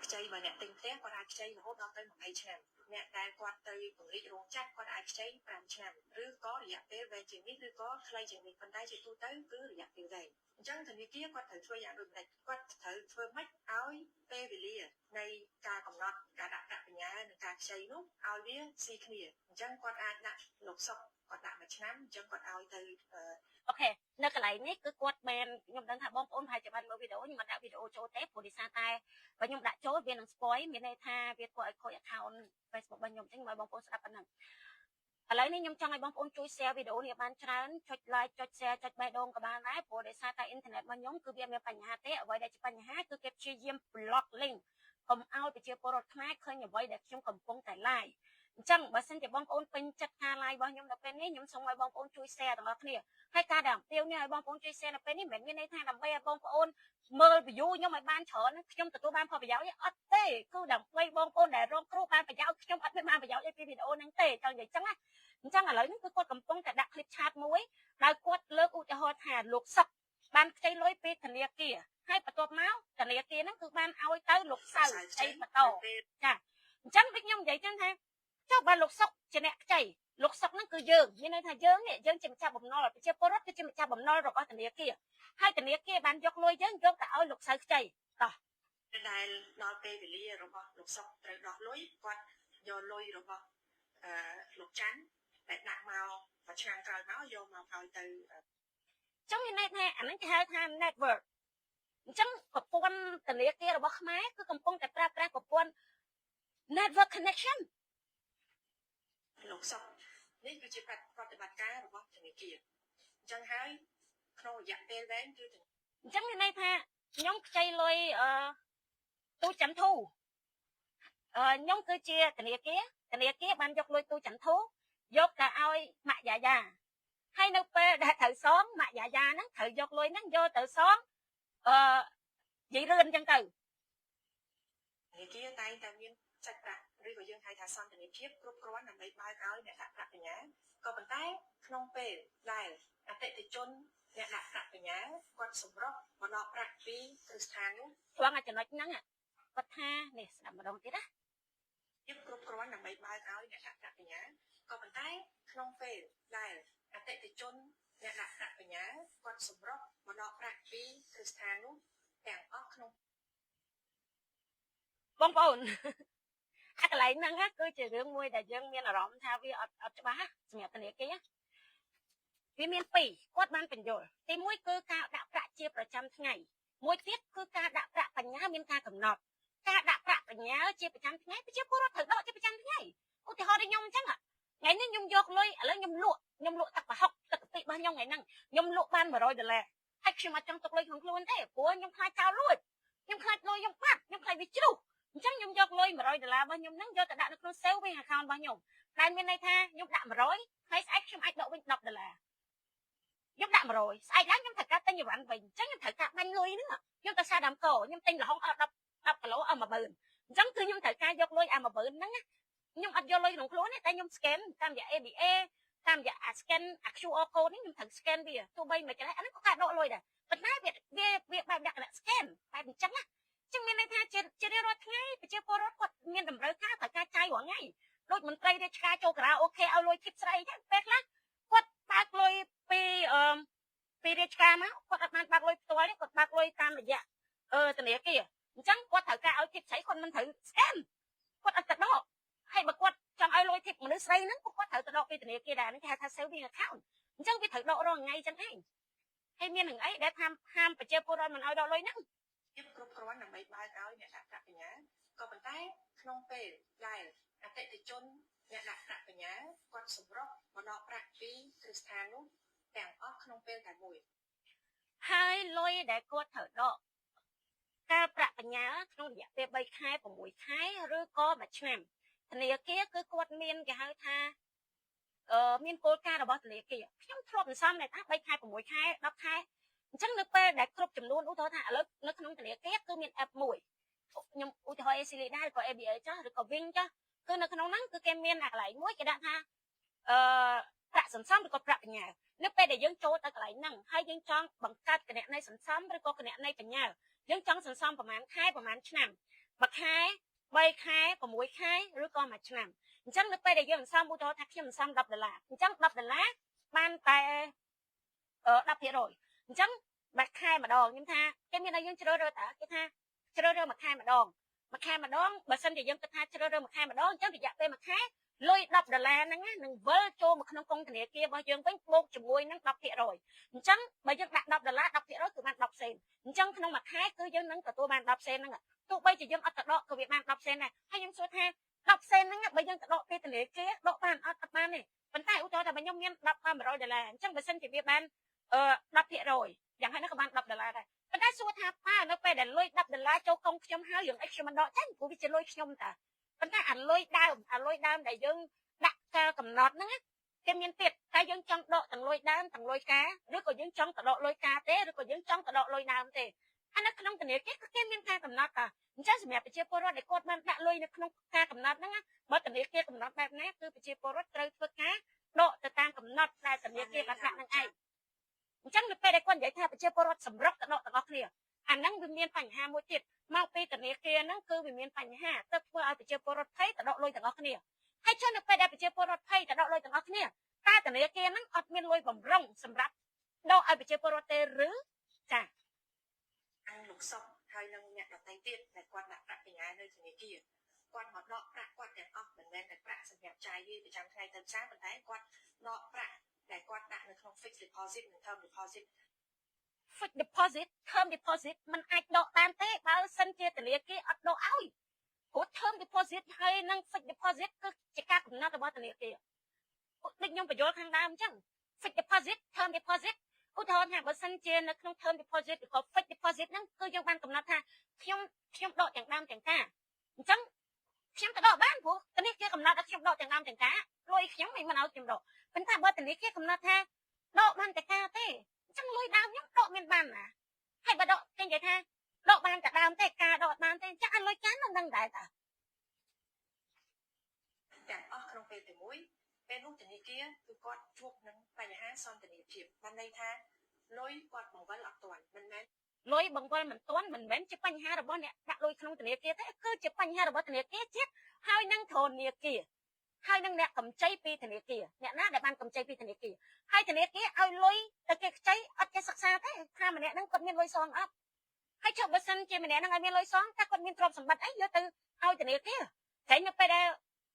ខ្ចីបើអ្នកទិញផ្ទះគាត់អាចខ្ចីរហូតដល់ទៅ20ឆ្នាំអ្នកដែលគាត់ទៅពង្រីករោងចក្រគាត់អាចខ្ចី5ឆ្នាំឬក៏រយៈពេលវែងជាងនេះឬក៏ខ្លីជាងនេះប៉ុន្តែជាទូទៅគឺរយៈពេលវែងអញ្ចឹងធនាគារគាត់ត្រូវធ្វើយ៉ាងដូចម្តេចគាត់ត្រូវធ្វើម៉េចឲ្យពេលវេលានៃការកំណត់ការដាក់ប្រាក់បញ្ញើនិងការខ្ចីនោះឲ្យវាស៊ីគ្នាអញ្ចឹងគាត់អាចដាក់លោកសុកគាត់ដាក់មួយឆ្នាំអញ្ចឹងគាត់ឲ្យទៅអូខេនៅកន្លែងនេះគឺគាត់បានខ្ញុំដឹងថាបងប្អូនប្រហែលជាបានមើលវីដេអូខ្ញុំមិនដាក់វីដេអូចូលទេព្រោះដោយសារតែបើខ្ញុំដាក់ចូលវានឹង spoil មានន័យថាវាធ្វើឲ្យខូច account Facebook របស់ខ្ញុំអញ្ចឹងឲ្យបងប្អូនស្ដាប់ប៉ុណ្ណឹងឥឡូវនេះខ្ញុំចង់ឲ្យបងប្អូនជួយ share វីដេអូនេះបានច្រើនចុច like ចុច share ចុចបេះដូងក៏បានដែរព្រោះដោយសារតែ internet របស់ខ្ញុំគឺវាមានបញ្ហាទេអ្វីដែលជាបញ្ហាគឺគេព្យាយាម block link កុំឲ្យប្រជាពលរដ្ឋខ្មែរឃើញអ្វីដែលខ្ញុំកំពុងតែ live អញ្ចឹងបើសិនជាបងប្អូនពេញចិត្តការ live របស់ខ្ញុំនៅពេលនេះខ្ញុំសូមឲ្យបងប្អូនជួយ share ទាំងអស់គ្នាហើយការដែលអំពាវនាវឲ្យបងប្អូនជួយ share នៅពេលនេះមិនមានន័យថាដើម្បីឲ្យបងប្អូនមើល view ខ្ញុំឲ្យបានច្រើនខ្ញុំទទួលបានផលប្រយោជន៍ទេអត់ទេគឺដើម្បីបងប្អូនដែលរងគ្រោះបានប្រយោជន៍ខ្ញុំអត់មានបានប្រយោជន៍អីពីវីដេអូហ្នឹងទេចង់និយាយចឹងណាអញ្ចឹងឥឡូវនេះគឺគាត់កំពុងតែដាក់ clip chat មួយដោយគាត់លើកឧទាហរណ៍ថាលោកសុកបានខ្ចីលុយពីធនាគារហើយបន្ទាប់មកធនាគារហ្នឹងគឺបានឲ្យទៅលោកសៅខ្ចីបន្តចាអញ្ចឹងវិញខ្ញុំនិយាយចឹងថាចុះបើលោកសុកជាអ្នកខ្ចីលោកសុកហ្នឹងគឺយើងមានន័យថាយើងជាម្ចាស់បំណុលប្រជាពលរដ្ឋគឺជាម្ចាស់បំណុលរបស់ធនាគារហើយធនាគារបានយកលុយយើងយកទៅឲ្យលោកសៅខ្ចីតោះដែលដល់ពេលវេលារបស់លោកសុកត្រូវដោះលុយគាត់យកលុយរបស់លោកច័ន្ទតែដាក់មកមួយឆ្នាំក្រោយមកយកមកឲ្យទៅចឹងមានន័យថាអានេះគេហៅថា network អញ្ចឹងប្រព័ន្ធធនាគាររបស់ខ្មែរគឺកំពុងតែប្រើប្រាស់ប្រព័ន្ធ network connection លោកសុកនេះគឺជាប្រតិបត្តិការរបស់ធនាគារអញ្ចឹងហើយក្នុងរយៈពេលវែងគឺអញ្ចឹងមានន័យថាខ្ញុំខ្ចីលុយទូចន្ទធូខ្ញុំគឺជាធនាគារបានយកលុយទូចន្ទធូយកទៅឲ្យម៉ាក់យ៉ាយ៉ាហើយនៅពេលដែលត្រូវសងម៉ាក់យ៉ាយ៉ាហ្នឹងត្រូវយកលុយហ្នឹងយកទៅសងនិយាយរឿនអញ្ចឹងទៅធនាគារតែងតែមានសាច់ប្រាក់ឬក៏យើងហៅថាសន្តិភាពគ្រប់គ្រាន់ដើម្បីបើកឲ្យអ្នកដាក់ប្រាក់បញ្ញើក៏ប៉ុន្តែក្នុងពេលដែលអតិថិជនអ្នកដាក់ប្រាក់បញ្ញើគាត់សម្រុកមកដកប្រាក់ពីគ្រឹះស្ថាននោះត្រង់ចំណុចហ្នឹងគាត់ថានេះស្ដាប់ម្ដងទៀតណាភាពគ្រប់គ្រាន់ដើម្បីបើកឲ្យអ្នកដាក់ប្រាក់បញ្ញើក៏ប៉ុន្តែក្នុងពេលដែលអតិថិជនអ្នកដាក់ប្រាក់បញ្ញើគាត់សម្រុកមកដកប្រាក់ពីគ្រឹះស្ថាននោះទាំងអស់ក្នុងបងប្អូនអាកន្លែងហ្នឹងគឺជារឿងមួយដែលយើងមានអារម្មណ៍ថាវាអត់ច្បាស់សម្រាប់ធនាគារវាមានពីរគាត់បានបញ្យល់ទីមួយគឺការដាក់ប្រាក់ជាប្រចាំថ្ងៃមួយទៀតគឺការដាក់ប្រាក់បញ្ញើមានការកំណត់ការដាក់ប្រាក់បញ្ញើជាប្រចាំថ្ងៃប្រជាពលរដ្ឋត្រូវដកជាប្រចាំថ្ងៃឧទាហរណ៍ដូចខ្ញុំអញ្ចឹងថ្ងៃនេះខ្ញុំយកលុយឥឡូវខ្ញុំលក់ទឹកប្រហុកទឹកកាពិរបស់ខ្ញុំថ្ងៃហ្នឹងខ្ញុំលក់បាន$100ហើយខ្ញុំអត់ចង់ទុកលុយក្នុងខ្លួនទេព្រោះខ្ញុំខ្លាចចោលលួចខ្ញុំខ្លាចលុយខ្ញុំបាត់ខ្ញុំខ្លាចវាជ្រុះអញ្ចឹងខ្ញុំយកលុយ$100របស់ខ្ញុំហ្នឹងយកទៅដាក់នៅក្នុង saving account របស់ខ្ញុំដែលមានន័យថាខ្ញុំដាក់100ហើយស្អែកខ្ញុំអាចដកវិញ$10ខ្ញុំដាក់100ស្អែកឡើងខ្ញុំត្រូវការទិញអីវ៉ាន់វិញអញ្ចឹងខ្ញុំត្រូវការបាញ់លុយហ្នឹងខ្ញុំទៅសារដើមកោខ្ញុំទិញល្ហុងឲ្យ10គីឡូឲ្យ10000អញ្ចឹងគឺខ្ញុំត្រូវការយកលុយឲ្យ10000ហ្នឹងខ្ញុំអត់យកលុយក្នុងខ្លួនទេតែខ្ញុំ scan តាមរយៈ ABA តាមរយៈ scan QR code នេះខ្ញុំត្រូវ scan វាទោះបីមិនចេះអានេះក៏ការដកលុយដែរប៉ុន្តែវាបែបលក្ខណៈ scan បែបអញ្ចឹងណាចឹងមានន័យថាជារៀងរាល់ថ្ងៃប្រជាពលរដ្ឋគាត់មានតម្រូវការត្រូវការចាយរាល់ថ្ងៃដូចមន្ត្រីរាជការចូលការាអូខេឲ្យលុយធីបស្រីចឹងពេលខ្លះគាត់បើកលុយពីរាជការមកគាត់អត់បានបើកលុយផ្ទាល់ទេគាត់បើកលុយតាមរយៈធនាគារអញ្ចឹងគាត់ត្រូវការឲ្យធីបស្រីគាត់មិនត្រូវ scan គាត់អត់ទៅដកហើយបើគាត់ចង់ឲ្យលុយធីបមនុស្សស្រីហ្នឹងគាត់ត្រូវទៅដកពីធនាគារដែរនេះគេហៅថា saving account អញ្ចឹងវាត្រូវដករងថ្ងៃចឹងឯងហើយមាននឹងអីដែលហាមប្រជាពលរដ្ឋមិនឲ្យដកលុយហ្នឹងភាពគ្រប់គ្រាន់ដើម្បីបើកឲ្យអ្នកដាក់ប្រាក់បញ្ញើក៏ប៉ុន្តែក្នុងពេលដែលអតិថិជន អ្នកដាក់ប្រាក់បញ្ញាគាត់សម្រុកមកដកប្រាក់ពីគ្រឹះស្ថាននោះទាំងអស់ក្នុងពេលតែមួយហើយលុយដែលគាត់ត្រូវដកការប្រាក់បញ្ញាក្នុងរយៈពេល3ខែ6ខែឬក៏1ឆ្នាំធនាគារគឺគាត់មានគេហៅថាមានគោលការណ៍របស់ធនាគារខ្ញុំធ្លាប់សន្សំតែថា3ខែ6ខែ10ខែអញ្ចឹងនៅពេលដែលគ្រប់ចំនួនឧទាហរណ៍ថាឥឡូវនៅក្នុងធនាគារគឺមាន app មួយខ្ញុំឧទាហរណ៍ ACLIDA ឬក៏ ABA ចាស់ឬក៏ Wing ចាស់គឺនៅក្នុងហ្នឹងគឺគេមានអាកន្លែងមួយគេដាក់ថាប្រាក់សន្សំឬក៏ប្រាក់បញ្ញានៅពេលដែលយើងចូលទៅកន្លែងហ្នឹងហើយយើងចង់បង្កើតគណនីសន្សំឬក៏គណនីបញ្ញាយើងចង់សន្សំប្រហែលខែប្រហែលឆ្នាំ1ខែ3ខែ6ខែឬក៏1ឆ្នាំអញ្ចឹងនៅពេលដែលយើងសន្សំឧទាហរណ៍ថាខ្ញុំសន្សំ$10អញ្ចឹង$បានតែ10%អញ្ចឹងមួយខែម្ដងខ្ញុំថាគេមានឲ្យយើងជ្រើសរើសតើគេថាជ្រើសរើសមួយខែម្ដងបើសិនជាយើងគិតថាជ្រើសរើសមួយខែម្ដងអញ្ចឹងរយៈពេលមួយខែលុយ$10ហ្នឹងនឹងវិលចូលមកក្នុងកងធនាគាររបស់យើងវិញបូកជាមួយនឹង10%អញ្ចឹងបើយើងដាក់$10 10%គឺបាន10សេនអញ្ចឹងក្នុងមួយខែគឺយើងនឹងទទួលបាន10សេនហ្នឹងទោះបីជាយើងអត់ទៅដកក៏វាបាន10សេនដែរហើយខ្ញុំសួរថា10សេនហ្នឹងបើយើងទៅដកពីធនាគារដកបានអត់បានទេប៉ុន្តែឧទាហរណ៍ថាបើខ្ញុំមាន$100អញ្ចឹងបើសិនជាវាបាន10%យ៉ាងហោចណាស់ក៏បាន$10ដែរប៉ុន្តែសួរថាប៉ានៅពេលដែលលុយ$10ចូលកុំខ្ញុំហើយរឿងអីខ្ញុំមិនដកចាញ់ព្រោះវាជាលុយខ្ញុំតាប៉ុន្តែអាលុយដើមដែលយើងដាក់កាលកំណត់ហ្នឹងគេមានទៀតតែយើងចង់ដកទាំងលុយដើមទាំងលុយការឬក៏យើងចង់ទៅដកលុយការទេឬក៏យើងចង់ទៅដកលុយដើមទេហើយនៅក្នុងធនាគារគេមានការកំណត់តាអញ្ចឹងសម្រាប់ប្រជាពលរដ្ឋដែលគាត់បានដាក់លុយនៅក្នុងការកំណត់ហ្នឹងបើធនាគារកំណត់បែបណាគឺប្រជាពលរដ្ឋត្រូវធ្វើការដកទៅតាមកំណត់ដែលធនាគារបានដាក់នឹងឯងអញ្ចឹងនៅពេលដែលគាត់និយាយថាប្រជាពលរដ្ឋសម្រុកទៅដកទាំងអស់គ្នាអាហ្នឹងវាមានបញ្ហាមួយទៀតមកពីធនាគារហ្នឹងគឺវាមានបញ្ហាទៅធ្វើឲ្យប្រជាពលរដ្ឋភ័យទៅដកលុយទាំងអស់គ្នាហើយចុះនៅពេលដែលប្រជាពលរដ្ឋភ័យទៅដកលុយទាំងអស់គ្នាតែធនាគារហ្នឹងអត់មានលុយបំរុងសម្រាប់ដកឲ្យប្រជាពលរដ្ឋទេឬចាអង្គលោកសុកហើយនឹងអ្នកដទៃទៀតដែលគាត់ដាក់ប្រាក់បញ្ញានៅធនាគារគាត់មកដកប្រាក់គាត់ទាំងអស់មិនមែនតែប្រាក់សម្រាប់ចាយវាប្រចាំថ្ងៃទៅផ្សារប៉ុន្តែគាត់ដកប្រាក់ដែលគាត់ដាក់នៅក្នុង fixed deposit និង term deposit fixed deposit term deposit มันអាចដកបានទេបើសិនជាធនាគារអត់ដកឲ្យព្រោះ term deposit ហើយនិង fixed deposit គឺជាការកំណត់របស់ធនាគារដូចខ្ញុំបញ្យល់ខាងដើមអញ្ចឹង fixed deposit term deposit ឧទាហរណ៍ថាបើសិនជានៅក្នុង term deposit ឬក៏ fixed deposit ហ្នឹងគឺយើងបានកំណត់ថាខ្ញុំដកទាំងដើមទាំងការអញ្ចឹងខ្ញុំទៅដកបានព្រោះធនាគារកំណត់ឲ្យខ្ញុំដកទាំងដើមទាំងការលុយខ្ញុំមិនឲ្យខ្ញុំដកប៉ុន្តែបើធនាគារកំណត់ថាដកបានតែការទេអញ្ចឹងលុយដើមខ្ញុំដកមានបានណាហើយបើដកគេនិយាយថាដកបានតែដើមទេការដកបានទេអញ្ចឹងឲ្យលុយចានមិនដឹងដែរតាទាំងអស់ក្នុងពេលតែមួយពេលនោះធនាគារគឺគាត់ជួបនឹងបញ្ហាសន្តិភាពបានន័យថាលុយគាត់បង្វិលអត់ទាន់មិនមែនលុយបង្វិលមិនទាន់មិនមែនជាបញ្ហារបស់អ្នកដាក់លុយក្នុងធនាគារទេគឺជាបញ្ហារបស់ធនាគារជាតិហើយនឹងធនាគារហើយនឹងអ្នកកម្ចីពីធនាគារអ្នកណាដែលបានកម្ចីពីធនាគារហើយធនាគារឲ្យលុយទៅគេខ្ចីអត់ចេះសិក្សាទេថាម្នាក់ហ្នឹងគាត់មានលុយសងអត់ហើយចុះបើសិនជាម្នាក់ហ្នឹងឲ្យមានលុយសងតែគាត់មានទ្រព្យសម្បត្តិអីយកទៅឲ្យធនាគារតែនៅពេលដែល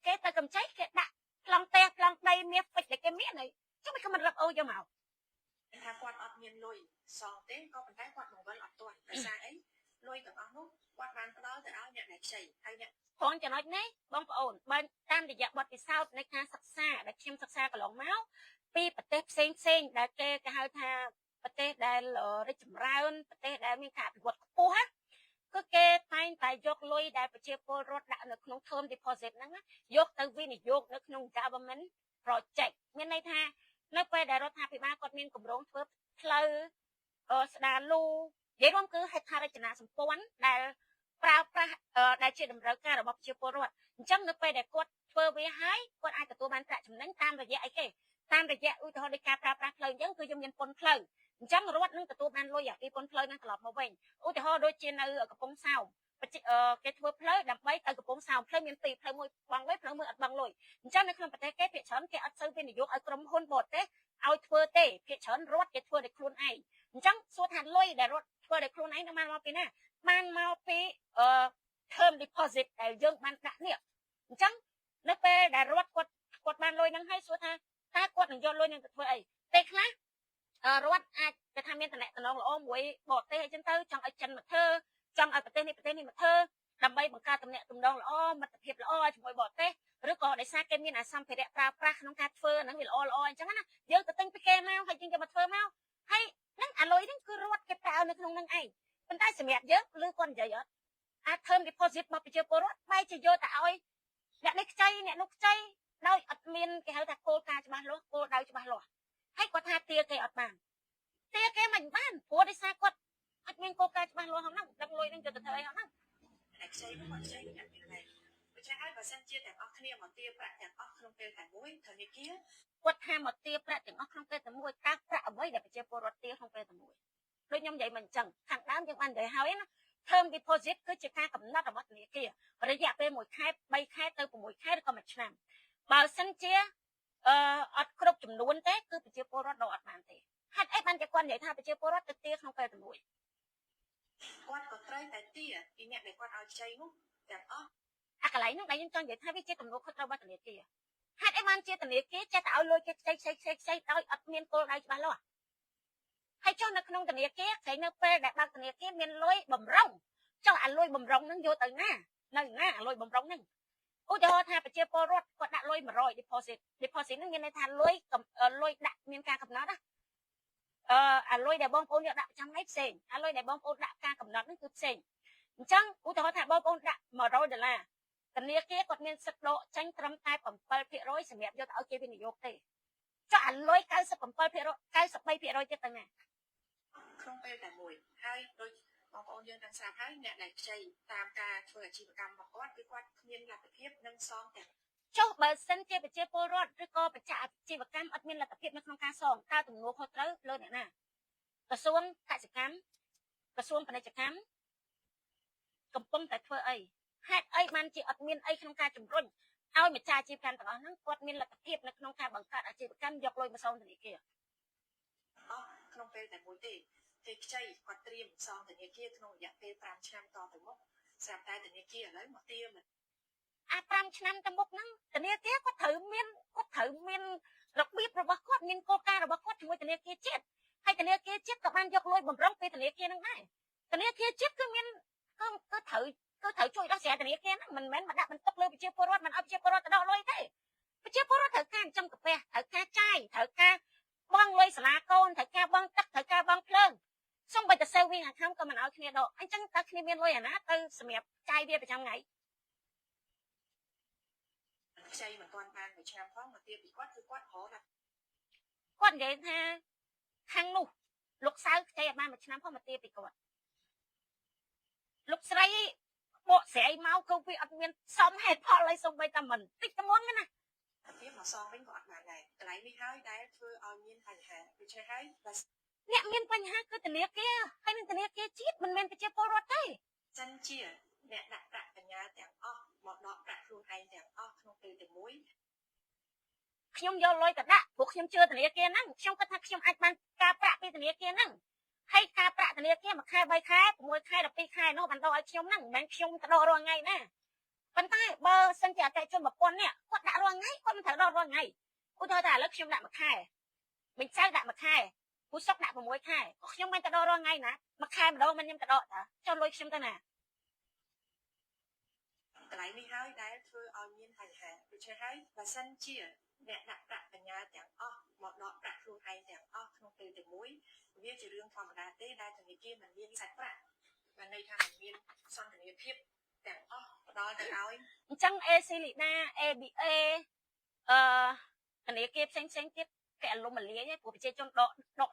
គេទៅកម្ចីគេដាក់ប្លង់ផ្ទះប្លង់ដីមាសពេជ្រដែលគេមានហើយចុះមិនមិនរឹបអូយកមកថាគាត់អត់មានលុយសងទេក៏ប៉ុន្តែគាត់បង្វិលអត់ទាន់ដោយសារអីលុយទាំងអស់នោះគាត់បានផ្ដល់ទៅឲ្យអ្នកដែលខ្ចីហើយអ្នកផងចំណុចនេះបងប្អូនបើតាមរយៈបទពិសោធន៍នៃការសិក្សាដែលខ្ញុំសិក្សាកន្លងមកពីប្រទេសផ្សេងដែលគេហៅថាប្រទេសដែលរីកចម្រើនប្រទេសដែលមានការអភិវឌ្ឍខ្ពស់គឺគេតែងតែយកលុយដែលប្រជាពលរដ្ឋដាក់នៅក្នុង term deposit ហ្នឹងយកទៅវិនិយោគនៅក្នុង government project មានន័យថានៅពេលដែលរដ្ឋាភិបាលគាត់មានគម្រោងធ្វើផ្លូវស្ដារលូនិយាយរួមគឺហេដ្ឋារចនាសម្ព័ន្ធដែលប្រើប្រាស់ដែលជាតម្រូវការរបស់ប្រជាពលរដ្ឋអញ្ចឹងនៅពេលដែលគាត់ធ្វើវាហើយគាត់អាចទទួលបានប្រាក់ចំណេញតាមរយៈអីគេតាមរយៈឧទាហរណ៍នៃការប្រើប្រាស់ផ្លូវអញ្ចឹងគឺយើងមានពន្ធផ្លូវអញ្ចឹងរដ្ឋនឹងទទួលបានលុយពីពន្ធផ្លូវនឹងត្រឡប់មកវិញឧទាហរណ៍ដូចជានៅកំពង់សោមគេធ្វើផ្លូវដើម្បីទៅកំពង់សោមផ្លូវមានពីរផ្លូវមួយបង់លុយផ្លូវមួយអត់បង់លុយអញ្ចឹងនៅក្នុងប្រទេសគេភាគច្រើនគេអត់សូវវិនិយោគឲ្យក្រុមហ៊ុនបរទេសឲ្យធ្វើទេភាគច្រើនរដ្ឋគេធ្វើដោយខ្លួនឯងអញ្ចឹងសួរថាលុយដែលរដ្ឋធ្វើដោយខ្លួនឯងនឹងបានមកពីណាបានមកពីterm deposit ដែលយើងបានដាក់នេះអញ្ចឹងនៅពេលដែលរដ្ឋគាត់បានលុយហ្នឹងហើយសួរថាតើគាត់នឹងយកលុយនឹងទៅធ្វើអីពេលខ្លះរដ្ឋអាចគេថាមានតំណែងល្អមួយបរទេសអញ្ចឹងទៅចង់ឲ្យចិនមកធ្វើចង់ឲ្យប្រទេសនេះមកធ្វើ ដើម្បីបង្កើតទំនាក់ទំនងល្អមិត្តភាពល្អជាមួយបរទេសឬក៏ដោយសារគេមានអាសម្ភារៈប្រើប្រាស់ក្នុងការធ្វើហ្នឹងវាល្អអញ្ចឹងណាយើងទៅទិញពីគេមកហើយយើងយកមកធ្វើមកហើយហ្នឹងអាលុយហ្នឹងគឺរត់គេប្រើនៅក្នុងហ្នឹងឯងប៉ុន្តែសម្រាប់យើងឬគាត់និយាយអត់អា term deposit របស់ប្រជាពលរដ្ឋបែរជាយកទៅឲ្យអ្នកនេះខ្ចីអ្នកនោះខ្ចីដោយអត់មានគេហៅថាគោលការណ៍ច្បាស់លាស់គោលដៅច្បាស់លាស់ហើយគាត់ថាទាគេអត់បានទាគេមិនបានព្រោះដោយសារគាត់អត់មានគោលការណ៍ច្បាស់លាស់ហ្នឹងដឹងលុយហ្នឹងយកទៅធ្វើអីហ្នឹងតែខ្ចីនោះគាត់ខ្ចីអ្នកមានដែរដូច្នេះហើយបើសិនជាទាំងអស់គ្នាមកទាប្រាក់ទាំងអស់ក្នុងពេលតែមួយធនាគារគាត់ថាមកទាប្រាក់ទាំងអស់ក្នុងពេលតែមួយតើប្រាក់អ្វីដែលប្រជាពលរដ្ឋទាក្នុងពេលតែមួយដូចខ្ញុំនិយាយមិនអញ្ចឹងខាងដើមយើងបាននិយាយហើយណា term deposit គឺជាការកំណត់របស់ធនាគាររយៈពេល1ខែ3ខែទៅ6ខែឬក៏1ឆ្នាំបើសិនជាអត់គ្រប់ចំនួនទេគឺប្រជាពលរដ្ឋដកអត់បានទេហេតុអីបានជាគាត់និយាយថាប្រជាពលរដ្ឋទៅទាក្នុងពេលតែមួយគាត់ក៏ត្រូវតែទាពីអ្នកដែលគាត់ឲ្យខ្ចីនោះទាំងអស់អាកន្លែងហ្នឹងដែលយើងចង់និយាយថាវាជាទំនួលខុសត្រូវរបស់ធនាគារហេតុអីបានជាធនាគារចេះតែឲ្យលុយគេខ្ចីដោយអត់មានគោលដៅច្បាស់លាស់ហើយចុះនៅក្នុងធនាគារក្រែងនៅពេលដែលបើកធនាគារមានលុយបំរុងចុះអាលុយបំរុងហ្នឹងយកទៅណានៅណាអាលុយបំរុងហ្នឹងឧទាហរណ៍ថាប្រជាពលរដ្ឋគាត់ដាក់លុយ100 deposit ហ្នឹងមានន័យថាលុយដាក់មានការកំណត់ណាអាលុយដែលបងប្អូនយកដាក់ប្រចាំថ្ងៃផ្សេងអាលុយដែលបងប្អូនដាក់ការកំណត់ហ្នឹងគឺផ្សេងអញ្ចឹងឧទាហរណ៍ថាបងប្អូនដាក់$100ធនាគារគាត់មានសិទ្ធិដកចេញត្រឹមតែ7%សម្រាប់យកទៅឲ្យគេវិនិយោគទេចុះអាលុយ97% 93%ទៀតទៅណាក្នុងពេលតែមួយហើយដូចបងប្អូនយើងទាំងស្រាប់ហើយអ្នកដែលខ្ចីតាមការធ្វើអាជីវកម្មរបស់គាត់គឺគាត់គ្មានលទ្ធភាពនឹងសងទាំងចុះបើសិនជាប្រជាពលរដ្ឋឬក៏បច្ចេកអាជីវកម្មអត់មានលទ្ធភាពនៅក្នុងការសងតើទំនួលខុសត្រូវលើអ្នកណាក្រសួងកសិកម្មក្រសួងពាណិជ្ជកម្មកំពុងតែធ្វើអីហេតុអីបានជាអត់មានអីក្នុងការជំរុញឲ្យម្ចាស់អាជីវកម្មទាំងអស់ហ្នឹងគាត់មានលទ្ធភាពនៅក្នុងការបង្កើតអាជីវកម្មយកលុយមកសងធនាគារក្នុងពេលតែមួយទេគេខ្ចីគាត់ត្រៀមសងធនាគារក្នុងរយៈពេល5ឆ្នាំតទៅមុខស្រាប់តែធនាគារឥឡូវមកទាមិនអា5ឆ្នាំទៅមុខហ្នឹងធនាគារគាត់ត្រូវមានរបៀបរបស់គាត់មានគោលការណ៍របស់គាត់ជាមួយធនាគារជាតិហើយធនាគារជាតិក៏បានយកលុយបំរុងពីធនាគារហ្នឹងដែរធនាគារជាតិគឺមានគឺត្រូវជួយដោះស្រាយធនាគារហ្នឹងមិនមែនមកដាក់បន្ទុកលើប្រជាពលរដ្ឋមិនឲ្យប្រជាពលរដ្ឋទៅដកលុយទេប្រជាពលរដ្ឋត្រូវការចំកាពះត្រូវការចាយត្រូវការបង់លុយសាលាកូនត្រូវការបង់ទឹកត្រូវការបង់ភ្លើងសូម្បីតែ saving account ក៏មិនឲ្យគ្នាដកអញ្ចឹងតើគ្នាមានលុយអាណាទៅសម្រាប់ចាយវាប្រចាំថ្ងៃខ្ចីមិនទាន់បាន1ឆ្នាំផងមកទៀតពីគាត់គឺគាត់រហូតគាត់និយាយថាខាងនោះលោកសៅខ្ចីអត់បាន1ឆ្នាំផងមកទៀតពីគាត់លោកស្រីបកស្រាយមកគឺវាអត់មានសមហេតុផលអីសូម្បីតែមិនតិចត្មងណាទៀតមកសងវិញក៏អត់បានដែរកន្លែងនេះហើយដែលធ្វើឲ្យមានបញ្ហាដូច្នេះហើយអ្នកមានបញ្ហាគឺធនាគារហើយនឹងធនាគារជាតិមិនមែនប្រជាពលរដ្ឋទេសិនជាអ្នកដាក់ប្រាក់បញ្ញាទាំងអស់មកដកប្រាក់ខ្លួនឯងទាំងអស់ក្នុងពេលតែមួយខ្ញុំយកលុយទៅដាក់ព្រោះខ្ញុំជឿធនាគារហ្នឹងខ្ញុំគិតថាខ្ញុំអាចបានការប្រាក់ពីធនាគារហ្នឹងហើយការប្រាក់ធនាគារមួយខែ3ខែ6ខែ12ខែនោះបានដកឲ្យខ្ញុំហ្នឹងមិនមែនខ្ញុំទៅដករាល់ថ្ងៃណាប៉ុន្តែបើសិនជាអតិថិជន1000នេះគាត់ដាក់រាល់ថ្ងៃគាត់មិនត្រូវដករាល់ថ្ងៃឧទាហរណ៍ថាឥឡូវខ្ញុំដាក់មួយខែមិញចៅដាក់មួយខែពូសុកដាក់6ខែខ្ញុំមិនទៅដករាល់ថ្ងៃណាមួយខែម្ដងមិនខ្ញុំទៅដកតាចុះលុយខ្ញុំទៅណាកន្លែងនេះហើយដែលធ្វើឲ្យមានបញ្ហាដូច្នេះហើយបើសិនជាអ្នកដាក់ប្រាក់បញ្ញាទាំងអស់មកដកប្រាក់ខ្លួនឯងទាំងអស់ក្នុងពេលតែមួយវាជារឿងធម្មតាទេដែលធនាគារមិនមានសាច់ប្រាក់បានន័យថាមិនមានសន្តិភាពទាំងអស់ផ្ដល់ទៅឲ្យអញ្ចឹង AC Lida ABA ធនាគារផ្សេងទៀតគេអលំអលាយព្រោះប្រជាជនដក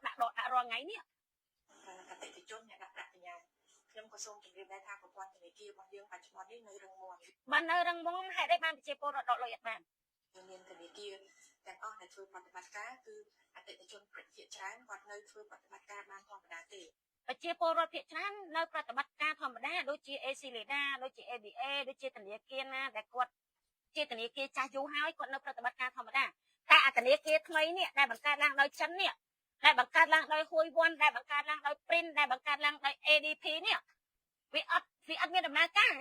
ដាក់រាល់ថ្ងៃនេះអតិថិជនអ្នកដាក់ប្រាក់បញ្ញាខ្ញុំក៏សូមជម្រាបដែរថាប្រព័ន្ធធនាគាររបស់យើងបច្ចុប្បន្ននេះនៅរឹងមាំបាននៅរឹងមាំហេតុអីបានប្រជាពលរដ្ឋដកលុយអត់បានមានធនាគារទាំងអស់ដែលធ្វើប្រតិបត្តិការគឺអតិថិជនប្រជាច្រើនគាត់នៅធ្វើប្រតិបត្តិការបានធម្មតាទេប្រជាពលរដ្ឋភាគច្រើននៅប្រតិបត្តិការធម្មតាដូចជា AC Lida ដូចជា ABA ដូចជាធនាគារណាដែលគាត់ជាធនាគារចាស់យូរហើយគាត់នៅប្រតិបត្តិការធម្មតាតែអាធនាគារថ្មីនេះដែលបង្កើតឡើងដោយចិននេះដែលបង្កើតឡើងដោយហ៊ួយវ៉ាន់ដែលបង្កើតឡើងដោយ Print ដែលបង្កើតឡើងដោយ ADP នេះវាអត់មានដំណើរការ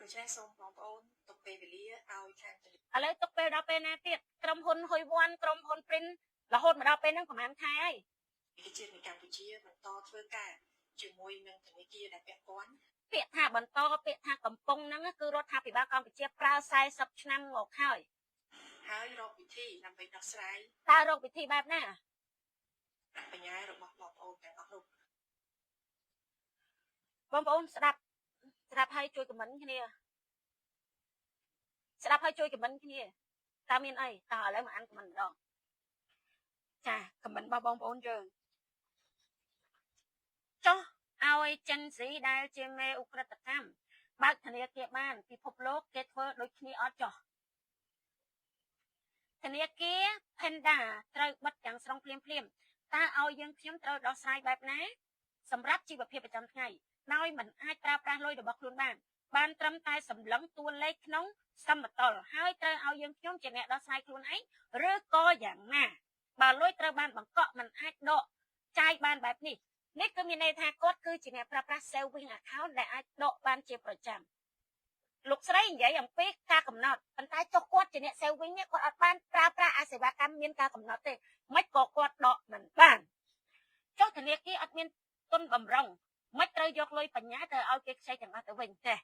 ដូច្នេះសូមបងប្អូនទុកពេលវេលាឲ្យខាងឥឡូវទុកពេលដល់ពេលណាទៀតក្រុមហ៊ុនហ៊ុយវ៉ាន់ក្រុមហ៊ុន Print រហូតមកដល់ពេលហ្នឹងប្រហែលខែហើយវិទ្យាជាតិនៅកម្ពុជាបន្តធ្វើការជាមួយនឹងធនាគារដែលពាក់ព័ន្ធ ពាក្យថាបន្តពាក្យថាកំពុងហ្នឹងគឺរដ្ឋាភិបាលកម្ពុជាប្រើ40ឆ្នាំមកហើយរកវិធីដើម្បីដោះស្រាយតើរកវិធីបែបណាបញ្ញារបស់បងប្អូនទាំងអស់នោះបងប្អូនស្ដាប់ហើយជួយខមមិនគ្នាស្ដាប់ហើយជួយខមមិនគ្នាតើមានអីតើឥឡូវមកអានខមមិនម្ដងចាខមមិនរបស់បងប្អូនយើងចុះឲ្យចិនស៊ីដែលជាមេឧក្រិដ្ឋកម្មបើកធនាគារបានពិភពលោកគេធ្វើដូចគ្នាអត់ចុះធនាគារ Panda ត្រូវបិទទាំងស្រុងភ្លាមតើឲ្យយើងខ្ញុំត្រូវដោះស្រាយបែបណាសម្រាប់ជីវភាពប្រចាំថ្ងៃដោយមិនអាចប្រើប្រាស់លុយរបស់ខ្លួនបានត្រឹមតែសម្លឹងតួលេខក្នុងសមតុល្យហើយត្រូវឲ្យយើងខ្ញុំជាអ្នកដោះស្រាយខ្លួនឯងឬក៏យ៉ាងណាបើលុយត្រូវបានបង្កក់មិនអាចដកចាយបានបែបនេះគឺមានន័យថាគាត់គឺជាអ្នកប្រើប្រាស់ saving account ដែលអាចដកបានជាប្រចាំលោកស្រីនិយាយអំពីការកំណត់ប៉ុន្តែចុះគាត់ជាអ្នក saving នេះគាត់អត់បានប្រើប្រាស់អាសេវាកម្មមានការកំណត់ទេមិនក៏គាត់ដកមិនបានចុះធនាគារអត់មានទុនបំរុងមិនត្រូវយកលុយបញ្ញាទៅឲ្យគេខ្ចីទាំងអស់ទៅវិញទេ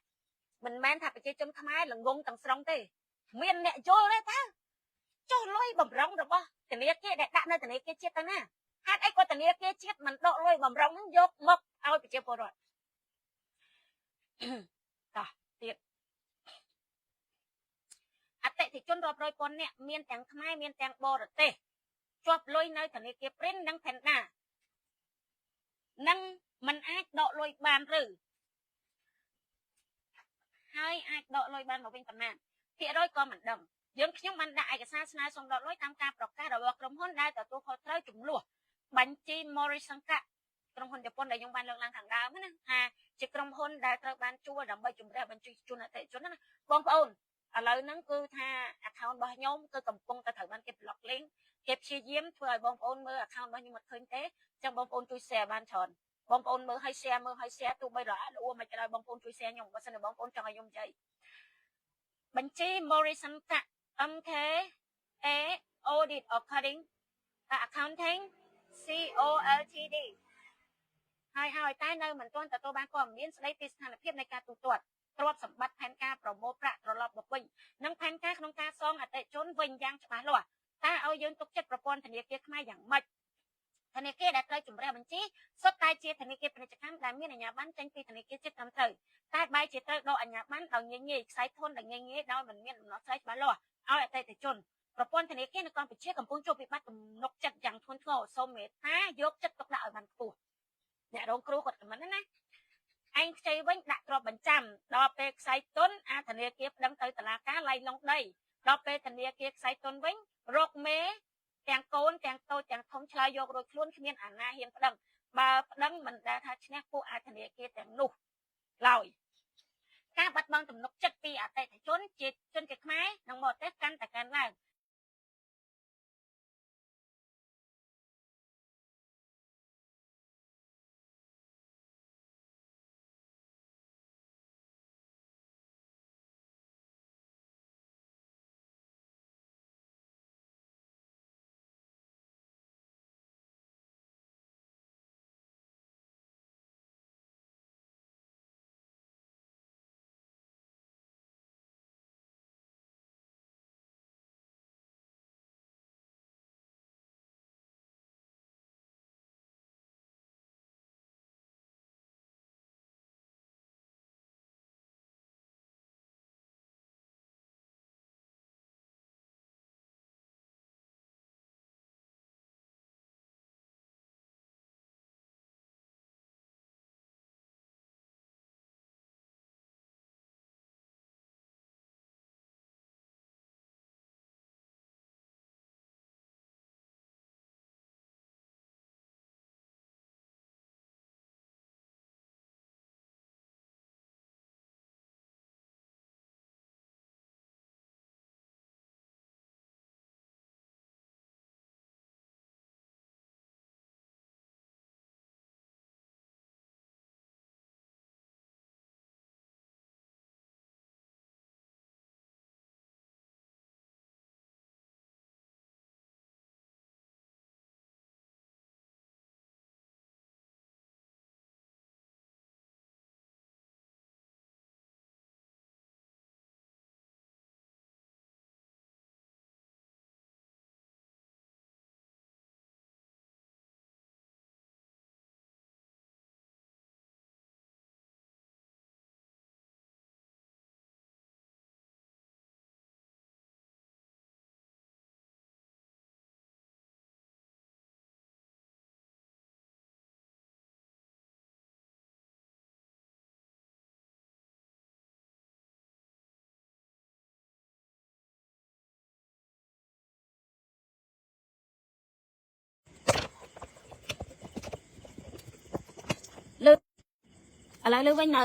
មិនមែនថាប្រជាជនខ្មែរល្ងងទាំងស្រុងទេមានអ្នកយល់ទេថាចុះលុយបំរុងរបស់ធនាគារដែលដាក់នៅធនាគារជាតិទៅណាហេតុអីក៏ធនាគារជាតិមិនដកលុយបំរុងហ្នឹងយកមកឲ្យប្រជាពលរដ្ឋតោះទៀតអតិថិជនរាប់រយពាន់នាក់មានទាំងខ្មែរមានទាំងបរទេសជាប់លុយនៅធនាគារ Print និង Panda នឹងមិនអាចដកលុយបានឬហើយអាចដកលុយបានមកវិញប៉ុន្មានភាគរយក៏មិនដឹងយើងខ្ញុំបានដាក់ឯកសារស្នើសុំដកលុយតាមការប្រកាសរបស់ក្រុមហ៊ុនដែលទទួលខុសត្រូវចំនួនបញ្ជី Morrisonka ក្រុមហ៊ុនជប៉ុនដែលខ្ញុំបានលើកឡើងខាងដើមណាថាជាក្រុមហ៊ុនដែលត្រូវបានជួលដើម្បីជំរះបញ្ជីជូនអតិថិជនណាបងប្អូនឥឡូវហ្នឹងគឺថា account របស់ខ្ញុំគឺកំពុងតែត្រូវបានគេ block link គេព្យាយាមធ្វើឲ្យបងប្អូនមើល account របស់ខ្ញុំមិនឃើញទេអញ្ចឹងបងប្អូនជួយ share បានច្រើនបងប្អូនមើលឲ្យ share ទោះបីរអាក់រអួលមិនក៏ដោយបងប្អូនជួយ share ខ្ញុំបើសិនជាបងប្អូនចង់ឲ្យខ្ញុំនិយាយបញ្ជី Morrisonka MK A audit according accounting COLTD ហើយតែនៅមិនទាន់ទទួលបានព័ត៌មានស្ដីពីស្ថានភាពនៃការទូទាត់ទ្រព្យសម្បត្តិផែនការប្រមូលប្រាក់ត្រឡប់មកវិញនិងផែនការក្នុងការសងអតិថិជនវិញយ៉ាងច្បាស់លាស់តើឲ្យយើងទុកចិត្តប្រព័ន្ធធនាគារខ្មែរយ៉ាងម៉េចធនាគារដែលត្រូវជំរះបញ្ជីសុទ្ធតែជាធនាគារពាណិជ្ជកម្មដែលមានអាជ្ញាប័ណ្ណចេញពីធនាគារជាតិត្រឹមត្រូវតែបែរជាត្រូវដកអាជ្ញាប័ណ្ណដោយងាយខ្សែធនដោយងាយដោយមិនមានដំណោះស្រាយច្បាស់លាស់ឲ្យអតិថិជនប្រព័ន្ធធនាគារនៅកម្ពុជាកំពុងជួបវិបត្តិទំនុកចិត្តយ៉ាងធ្ងន់ធ្ងរសូមមេត្តាយកចិត្តទុកដាក់ឲ្យបានខ្ពស់អ្នករងគ្រោះគាត់ខមមិនណាឯងខ្ចីវិញដាក់ទ្រព្យបញ្ចាំដល់ពេលខ្សែទុនអាធនាគារប្តឹងទៅតុលាការឡៃឡុងដីដល់ពេលធនាគារខ្សែទុនវិញរកមេទាំងកូនទាំងតូចទាំងធំឆ្លើយយករួចខ្លួនគ្មានអាណាហ៊ានប្តឹងបើប្តឹងមិនដែលថាឈ្នះពួកអាធនាគារទាំងនោះឡើយការបាត់បង់ទំនុកចិត្តពីអតិថិជនជាជនជាតិខ្មែរនិងបរទេសកាន់តែកើនឡើង ឥឡូវលើវិញនៅ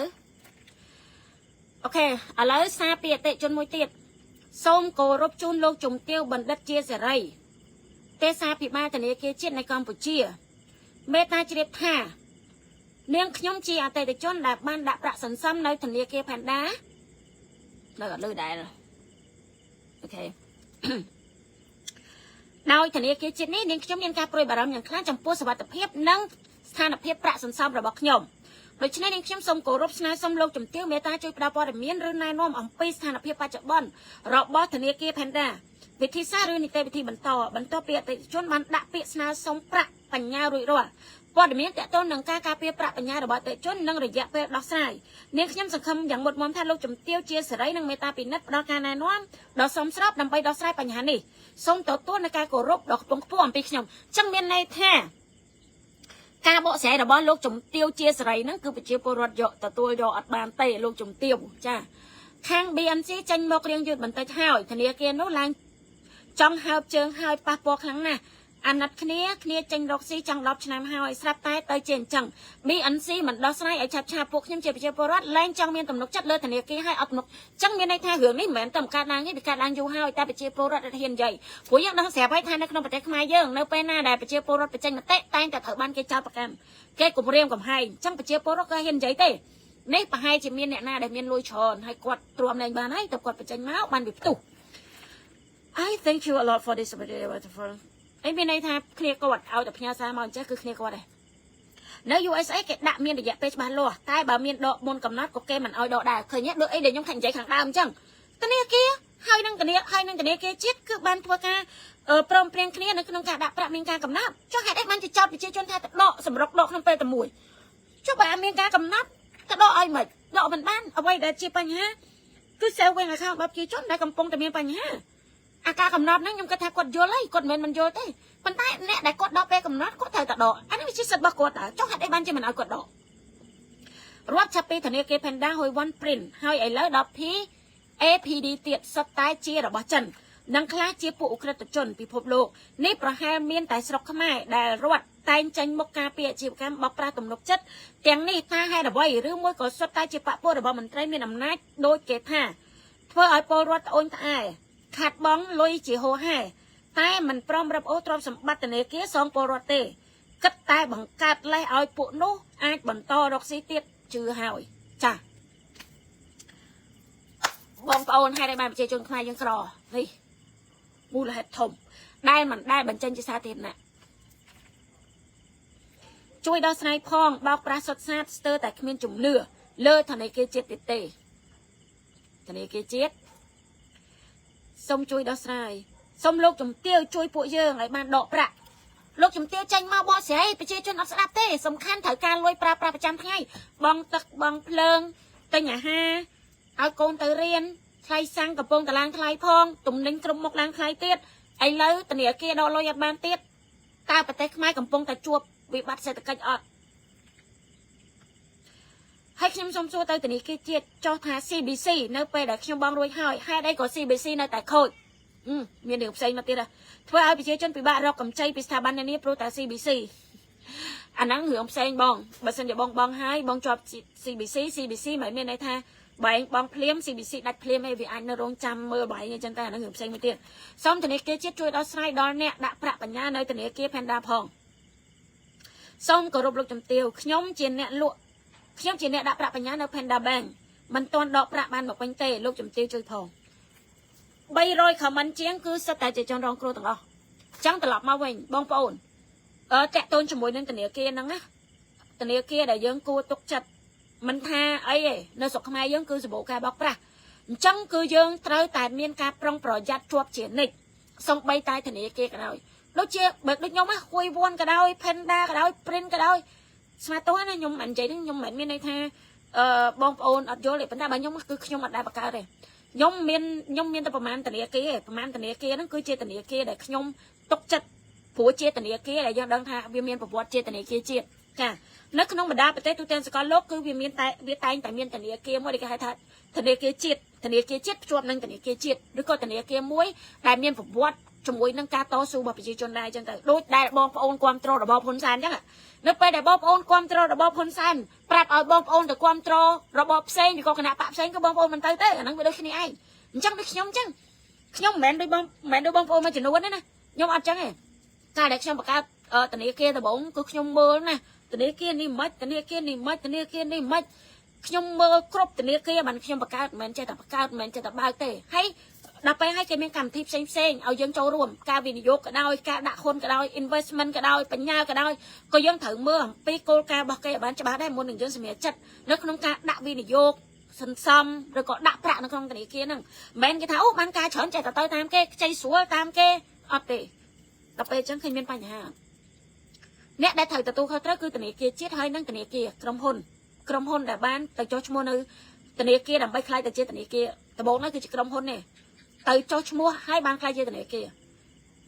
អូខេឥឡូវសារពីអតិជនមួយទៀតសូមគោរពជូនលោកជំទាវបណ្ឌិតជាសេរីទេសាភិបាលធនាគារជាតិនៃកម្ពុជាមេត្តាជ្រាបថានាងខ្ញុំជាអតិថិជនដែលបានដាក់ប្រាក់សន្សំនៅធនាគារ Panda នៅអត់លើដែរអូខេដោយធនាគារជាតិនេះនាងខ្ញុំមានការព្រួយបារម្ភយ៉ាងខ្លាំងចំពោះសុវត្ថិភាពនិងស្ថានភាពប្រាក់សន្សំរបស់ខ្ញុំដូច្នេះនាងខ្ញុំសូមគោរពស្នើសុំលោកជំទាវមេត្តាជួយផ្ដល់ព័ត៌មានឬណែនាំអំពីស្ថានភាពបច្ចុប្បន្នរបស់ធនាគារ Panda វិធីសាស្ត្រឬនីតិវិធីបន្ទាប់ពីអតិថិជនបានដាក់ពាក្យស្នើសុំប្រាក់បញ្ញើរួចរាល់ព័ត៌មានទាក់ទងនឹងការការពារប្រាក់បញ្ញើរបស់អតិថិជននិងរយៈពេលដោះស្រាយនាងខ្ញុំសង្ឃឹមយ៉ាងមុតមមថាលោកជំទាវជាសេរីនិងមេត្តាពិនិត្យផ្ដល់ការណែនាំដ៏សមស្របដើម្បីដោះស្រាយបញ្ហានេះសូមទទួលនូវការគោរពដ៏ខ្ពង់ខ្ពស់អំពីខ្ញុំអញ្ចឹងមានន័យថាការបកស្រាយរបស់លោកជំទាវជាសេរីហ្នឹងគឺប្រជាពលរដ្ឋយកទទួលយកអត់បានទេលោកជំទាវចាខាង BNC ចេញមករៀងយឺតបន្តិចហើយធនាគារនោះឡើងចង់ហើបជើងហើយប៉ះពាល់ខ្លាំងណាស់អាណិតគ្នាចេញរកស៊ីចង់10ឆ្នាំហើយស្រាប់តែទៅជាអញ្ចឹង BNC មិនដោះស្រាយឲ្យឆាប់ពួកខ្ញុំជាប្រជាពលរដ្ឋលែងចង់មានទំនុកចិត្តលើធនាគារឲ្យអត់ទំនុកអញ្ចឹងមានន័យថារឿងនេះមិនមែនតែកើតឡើងទេវាកើតឡើងយូរហើយតែប្រជាពលរដ្ឋអត់ហ៊ាននិយាយព្រោះយើងដឹងស្រាប់ហើយថានៅក្នុងប្រទេសខ្មែរយើងនៅពេលណាដែលប្រជាពលរដ្ឋបញ្ចេញមតិតែងតែត្រូវបានគេចោទប្រកាន់គេគំរាមកំហែងអញ្ចឹងប្រជាពលរដ្ឋក៏ហ៊ាននិយាយទេនេះប្រហែលជាមានអ្នកណាដែលមានលុយច្រើនហើយគាត់ទ្រាំលែងបានហើយតែគាត់បញ្ចេញមកបានវាផ្ទុះ I thank you a lot for this video wonderful មានន័យថាគ្នាគាត់ឲ្យតែផ្ញើសារមកអញ្ចឹងគឺគ្នាគាត់ដែរនៅ USA គេដាក់មានរយៈពេលច្បាស់លាស់តែបើមានដកមុនកំណត់ក៏គេមិនឲ្យដកដែរឃើញទេដូចអីដែលខ្ញុំខាងនិយាយខាងដើមអញ្ចឹងធនាគារហើយនឹងធនាគារជាតិគឺបានធ្វើការព្រមព្រៀងគ្នានៅក្នុងការដាក់ប្រាក់មានការកំណត់ចុះហេតុអីបានជាចោទប្រជាជនថាទៅដកសម្រុកដកក្នុងពេលតែមួយចុះបើអត់មានការកំណត់ទៅដកឲ្យមិនដកមិនបានអ្វីដែលជាបញ្ហាគឺ saving account របស់ប្រជាជនដែលកំពុងតែមានបញ្ហាអាការកំណត់ហ្នឹងខ្ញុំគិតថាគាត់យល់ហើយគាត់មិនយល់ទេប៉ុន្តែអ្នកដែលគាត់ដកពេលកំណត់គាត់ត្រូវតែដកអានេះវាជាសិទ្ធិរបស់គាត់តើចុះហេតុអីបានជាមិនឲ្យគាត់ដករាប់ចាប់ពីធនាគារ Panda ហើយ One Print ហើយឥឡូវដល់ APD ទៀតសុទ្ធតែជារបស់ចិននិងខ្លះជាពួកអ ுக ្រិតជនពិភពលោកនេះប្រហែលមានតែស្រុកខ្មែរដែលរដ្ឋតែងចេញមុខការពារអាជីវកម្មបោកប្រាស់ទំនុកចិត្តទាំងនេះថាហេតុអ្វីឬមួយក៏សុទ្ធតែជាបពុរបស់មន្ត្រីមានអំណាចដូចគេថាធ្វើឲ្យពលរដ្ឋត្អូញត្អែខាត់បងលុយជាហូរហែតែមិនព្រមរឹបអូសទ្រព្យសម្បត្តិធនាគារសងពលរដ្ឋទេគិតតែបង្កើតលេសឲ្យពួកនោះអាចបន្តរកស៊ីទៀតជឿហើយចាបងប្អូនហេតុឲ្យបានប្រជាជនខ្មែរយើងក្រនេះមូលហេតុធំដែលមិនដែលបញ្ចេញជាសាធារណៈជួយដោះស្រាយផងបោកប្រាស់សុទ្ធសាធស្ទើរតែគ្មានជំនឿលើធនាគារជាតិទៀតទេធនាគារជាតិសូមជួយដោះស្រាយសូមលោកជំទាវជួយពួកយើងឲ្យបានដកប្រាក់លោកជំទាវចេញមកបកស្រាយប្រជាជនអត់ស្ដាប់ទេសំខាន់ត្រូវការលុយប្រើប្រាស់ប្រចាំថ្ងៃបងទឹកបងភ្លើងទិញអាហារឲ្យកូនទៅរៀនថ្លៃសាំងកំពុងតឡើងថ្លៃផងទំនិញគ្រប់មុខឡើងថ្លៃទៀតឥឡូវធនាគារដកលុយអត់បានទៀតតើប្រទេសខ្មែរកំពុងតែជួបវិបត្តិសេដ្ឋកិច្ចអត់ហើយខ្ញុំសូមសួរទៅធនាគារជាតិចោះថា CBC នៅពេលដែលខ្ញុំបងរួចហើយហេតុអីក៏ CBC នៅតែខូចមានរឿងផ្សេងមកទៀតធ្វើឲ្យប្រជាជនពិបាករកកម្ចីពីស្ថាប័ននានាព្រោះតែ CBC អាហ្នឹងរឿងផ្សេងបងបើសិនជាបងហើយបងជាប់ CBC មិនមានន័យថាបែងបងភ្លាម CBC ដាច់ភ្លាមឯងវាអាចនៅរងចាំមើលបែងអញ្ចឹងតែអាហ្នឹងរឿងផ្សេងមកទៀតសូមធនាគារជាតិជួយដោះស្រាយដល់អ្នកដាក់ប្រាក់បញ្ញើនៅធនាគារ Panda ផងសូមគោរពលោកជំទាវខ្ញុំជាអ្នកដាក់ប្រាក់បញ្ញើនៅ Panda Bank មិនទាន់ដកប្រាក់បានមកវិញទេលោកជំទាវជួយផង300 comment ជាងគឺសិតតែជាជនរងគ្រោះទាំងអស់ចឹងត្រឡប់មកវិញបងប្អូនតាក់ទងជាមួយនឹងធនាគារហ្នឹងណាធនាគារដែលយើងគួរទុកចិត្តមិនថាអីទេនៅស្រុកខ្មែរយើងគឺសម្បូរការបោកប្រាស់អញ្ចឹងគឺយើងត្រូវតែមានការប្រុងប្រយ័ត្នជាប់ជានិច្ចសូម្បីតែធនាគារក៏ដោយដូចជាបើដូចខ្ញុំណាហួយវ័នក៏ដោយ Panda ក៏ដោយ Print ក៏ដោយស្មាតទោះណាខ្ញុំមិននិយាយខ្ញុំមិនមានន័យថាបងប្អូនអត់យល់ទេប៉ុន្តែបើខ្ញុំគឺខ្ញុំអត់ដែលបង្កើតទេខ្ញុំមានតែប្រមាណធនាគារហ្នឹងគឺជាធនាគារដែលខ្ញុំទុកចិត្តព្រោះជាធនាគារដែលយើងដឹងថាវាមានប្រវត្តិជាធនាគារជាតិចានៅក្នុងបណ្ដាប្រទេសទូទាំងសកលលោកគឺវាតែងតែមានធនាគារមួយដែលគេហៅថាធនាគារជាតិភ្ជាប់នឹងធនាគារជាតិឬក៏ធនាគារមួយដែលមានប្រវត្តិ ជំនួយនឹងការតស៊ូរបស់ប្រជាជនដែរអញ្ចឹងទៅដូចដែលបងប្អូនគ្រប់គ្រងរបបហ៊ុនសែនអញ្ចឹងនៅពេលដែលបងប្អូនគ្រប់គ្រងរបបហ៊ុនសែនប្រាប់ឲ្យបងប្អូនទៅគ្រប់គ្រងរបបផ្សេងឬក៏គណៈបកផ្សេងក៏បងប្អូនមិនទៅទេអាហ្នឹងវាដូចគ្នាឯងអញ្ចឹងដូចខ្ញុំអញ្ចឹងខ្ញុំមិនមែនដូចបងប្អូនមួយចំនួនទេណាខ្ញុំអត់អញ្ចឹងទេតែដែលខ្ញុំបង្កើតធនាគារដំបូងគឺខ្ញុំមើលណាធនាគារនេះមិនធនាគារនេះមិនធនាគារនេះមិនខ្ញុំមើលគ្រប់ធនាគារបានខ្ញុំបង្កើតមិនមែនចេះតែបង្កើតមិនមែនចេះតែបើកទេហើយដល់ពេលឲ្យគេមានកម្មវិធីផ្សេងឲ្យយើងចូលរួមការវិនិយោគក៏ដោយការដាក់ហ៊ុនក៏ដោយ investment ក៏ដោយបញ្ញាក៏ដោយក៏យើងត្រូវមើលអំពីគោលការណ៍របស់គេឲ្យបានច្បាស់ដែរមុននឹងយើងសម្រេចចិត្តនៅក្នុងការដាក់វិនិយោគសន្សំឬក៏ដាក់ប្រាក់នៅក្នុងធនាគារហ្នឹងមិនមែនគេថាអូបានការច្រើនចេះតែទៅតាមគេខ្ចីស្រួលតាមគេអត់ទេដល់ពេលអញ្ចឹងឃើញមានបញ្ហាអ្នកដែលត្រូវទទួលខុសត្រូវគឺធនាគារជាតិហើយនិងធនាគារក្រុមហ៊ុនដែលបានទៅចុះឈ្មោះនៅធនាគារដើម្បីខ្លាយទៅជាធនាគារដំបូងហ្នឹងគឺជាក្រុមហ៊ុនទេទៅចុះឈ្មោះហើយបានខ្លាយជាធនាគារ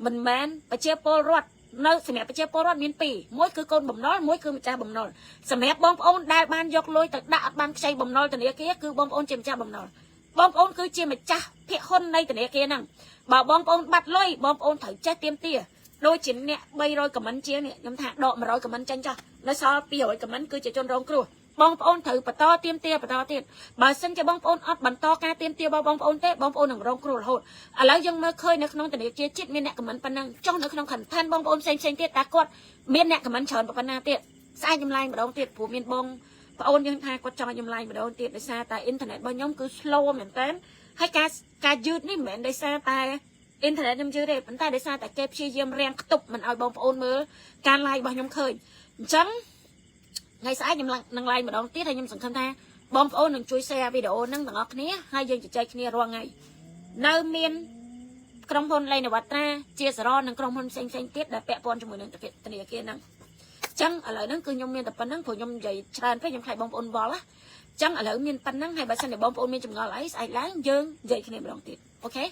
មិនមែនប្រជាពលរដ្ឋនៅសម្រាប់ប្រជាពលរដ្ឋមានពីរមួយគឺកូនបំណុលមួយគឺម្ចាស់បំណុលសម្រាប់បងប្អូនដែលបានយកលុយទៅដាក់អត់បានខ្ចីបំណុលធនាគារគឺបងប្អូនជាម្ចាស់បំណុលបងប្អូនគឺជាម្ចាស់ភាគហ៊ុននៃធនាគារហ្នឹងបើបងប្អូនបាត់លុយបងប្អូនត្រូវចេះទៀមទាដូចជាអ្នក300ខមមិនជាងនេះខ្ញុំថាដក100ខមមិនចេញចោះនៅសល់200ខមមិនគឺជាជនរងគ្រោះបងប្អូនត្រូវបន្តទៀមទាបន្តទៀតបើសិនជាបងប្អូនអត់បន្តការទៀមទារបស់បងប្អូនទេបងប្អូននឹងរងគ្រោះរហូតឥឡូវយើងមើលឃើញនៅក្នុងធនាគារជាតិមានអ្នកខមមិនប៉ុណ្ណឹងចុះនៅក្នុងខណ្ឌឋានបងប្អូនផ្សេងទៀតតើគាត់មានអ្នកខមមិនច្រើនប៉ុណ្ណាទៀតស្អែកចម្លែងម្ដងទៀតព្រោះមានបងប្អូនយើងថាគាត់ចង់ឲ្យចម្លែងម្ដងទៀតដោយសារតែអ៊ីនធឺណិតរបស់ខ្ញុំគឺ slow មែនតើហើយការយឺតនេះមិនមែនដោយសារតែអ៊ីនធឺណិតខ្ញុំយឺតទេប៉ុន្តែដោយសារតែគេព្យាយាមរាំងខ្ទប់មិនឲ្យបងប្អូនមើលការ live របស់ខ្ញុំឃើញអញ្ចឹងថ្ងៃស្អែកខ្ញុំនឹង live ម្ដងទៀតហើយខ្ញុំសង្ឃឹមថាបងប្អូននឹងជួយ share វីដេអូហ្នឹងទាំងអស់គ្នាហើយយើងជជែកគ្នារាល់ថ្ងៃនៅមានក្រុមហ៊ុនលេងនវត្រាជាសរននិងក្រុមហ៊ុនផ្សេងទៀតដែលពាក់ព័ន្ធជាមួយនឹងធនាគារហ្នឹងអញ្ចឹងឥឡូវហ្នឹងគឺខ្ញុំមានតែប៉ុណ្្នឹងព្រោះខ្ញុំនិយាយច្រើនពេកខ្ញុំខ្លាចបងប្អូនវល់ណាអញ្ចឹងឥឡូវមានប៉ុណ្្នឹងហើយបើសិនជាបងប្អូនមានចម្ងល់អីស្អែកឡើងយើងនិយាយគ្នាម្ដងទៀតអូខេ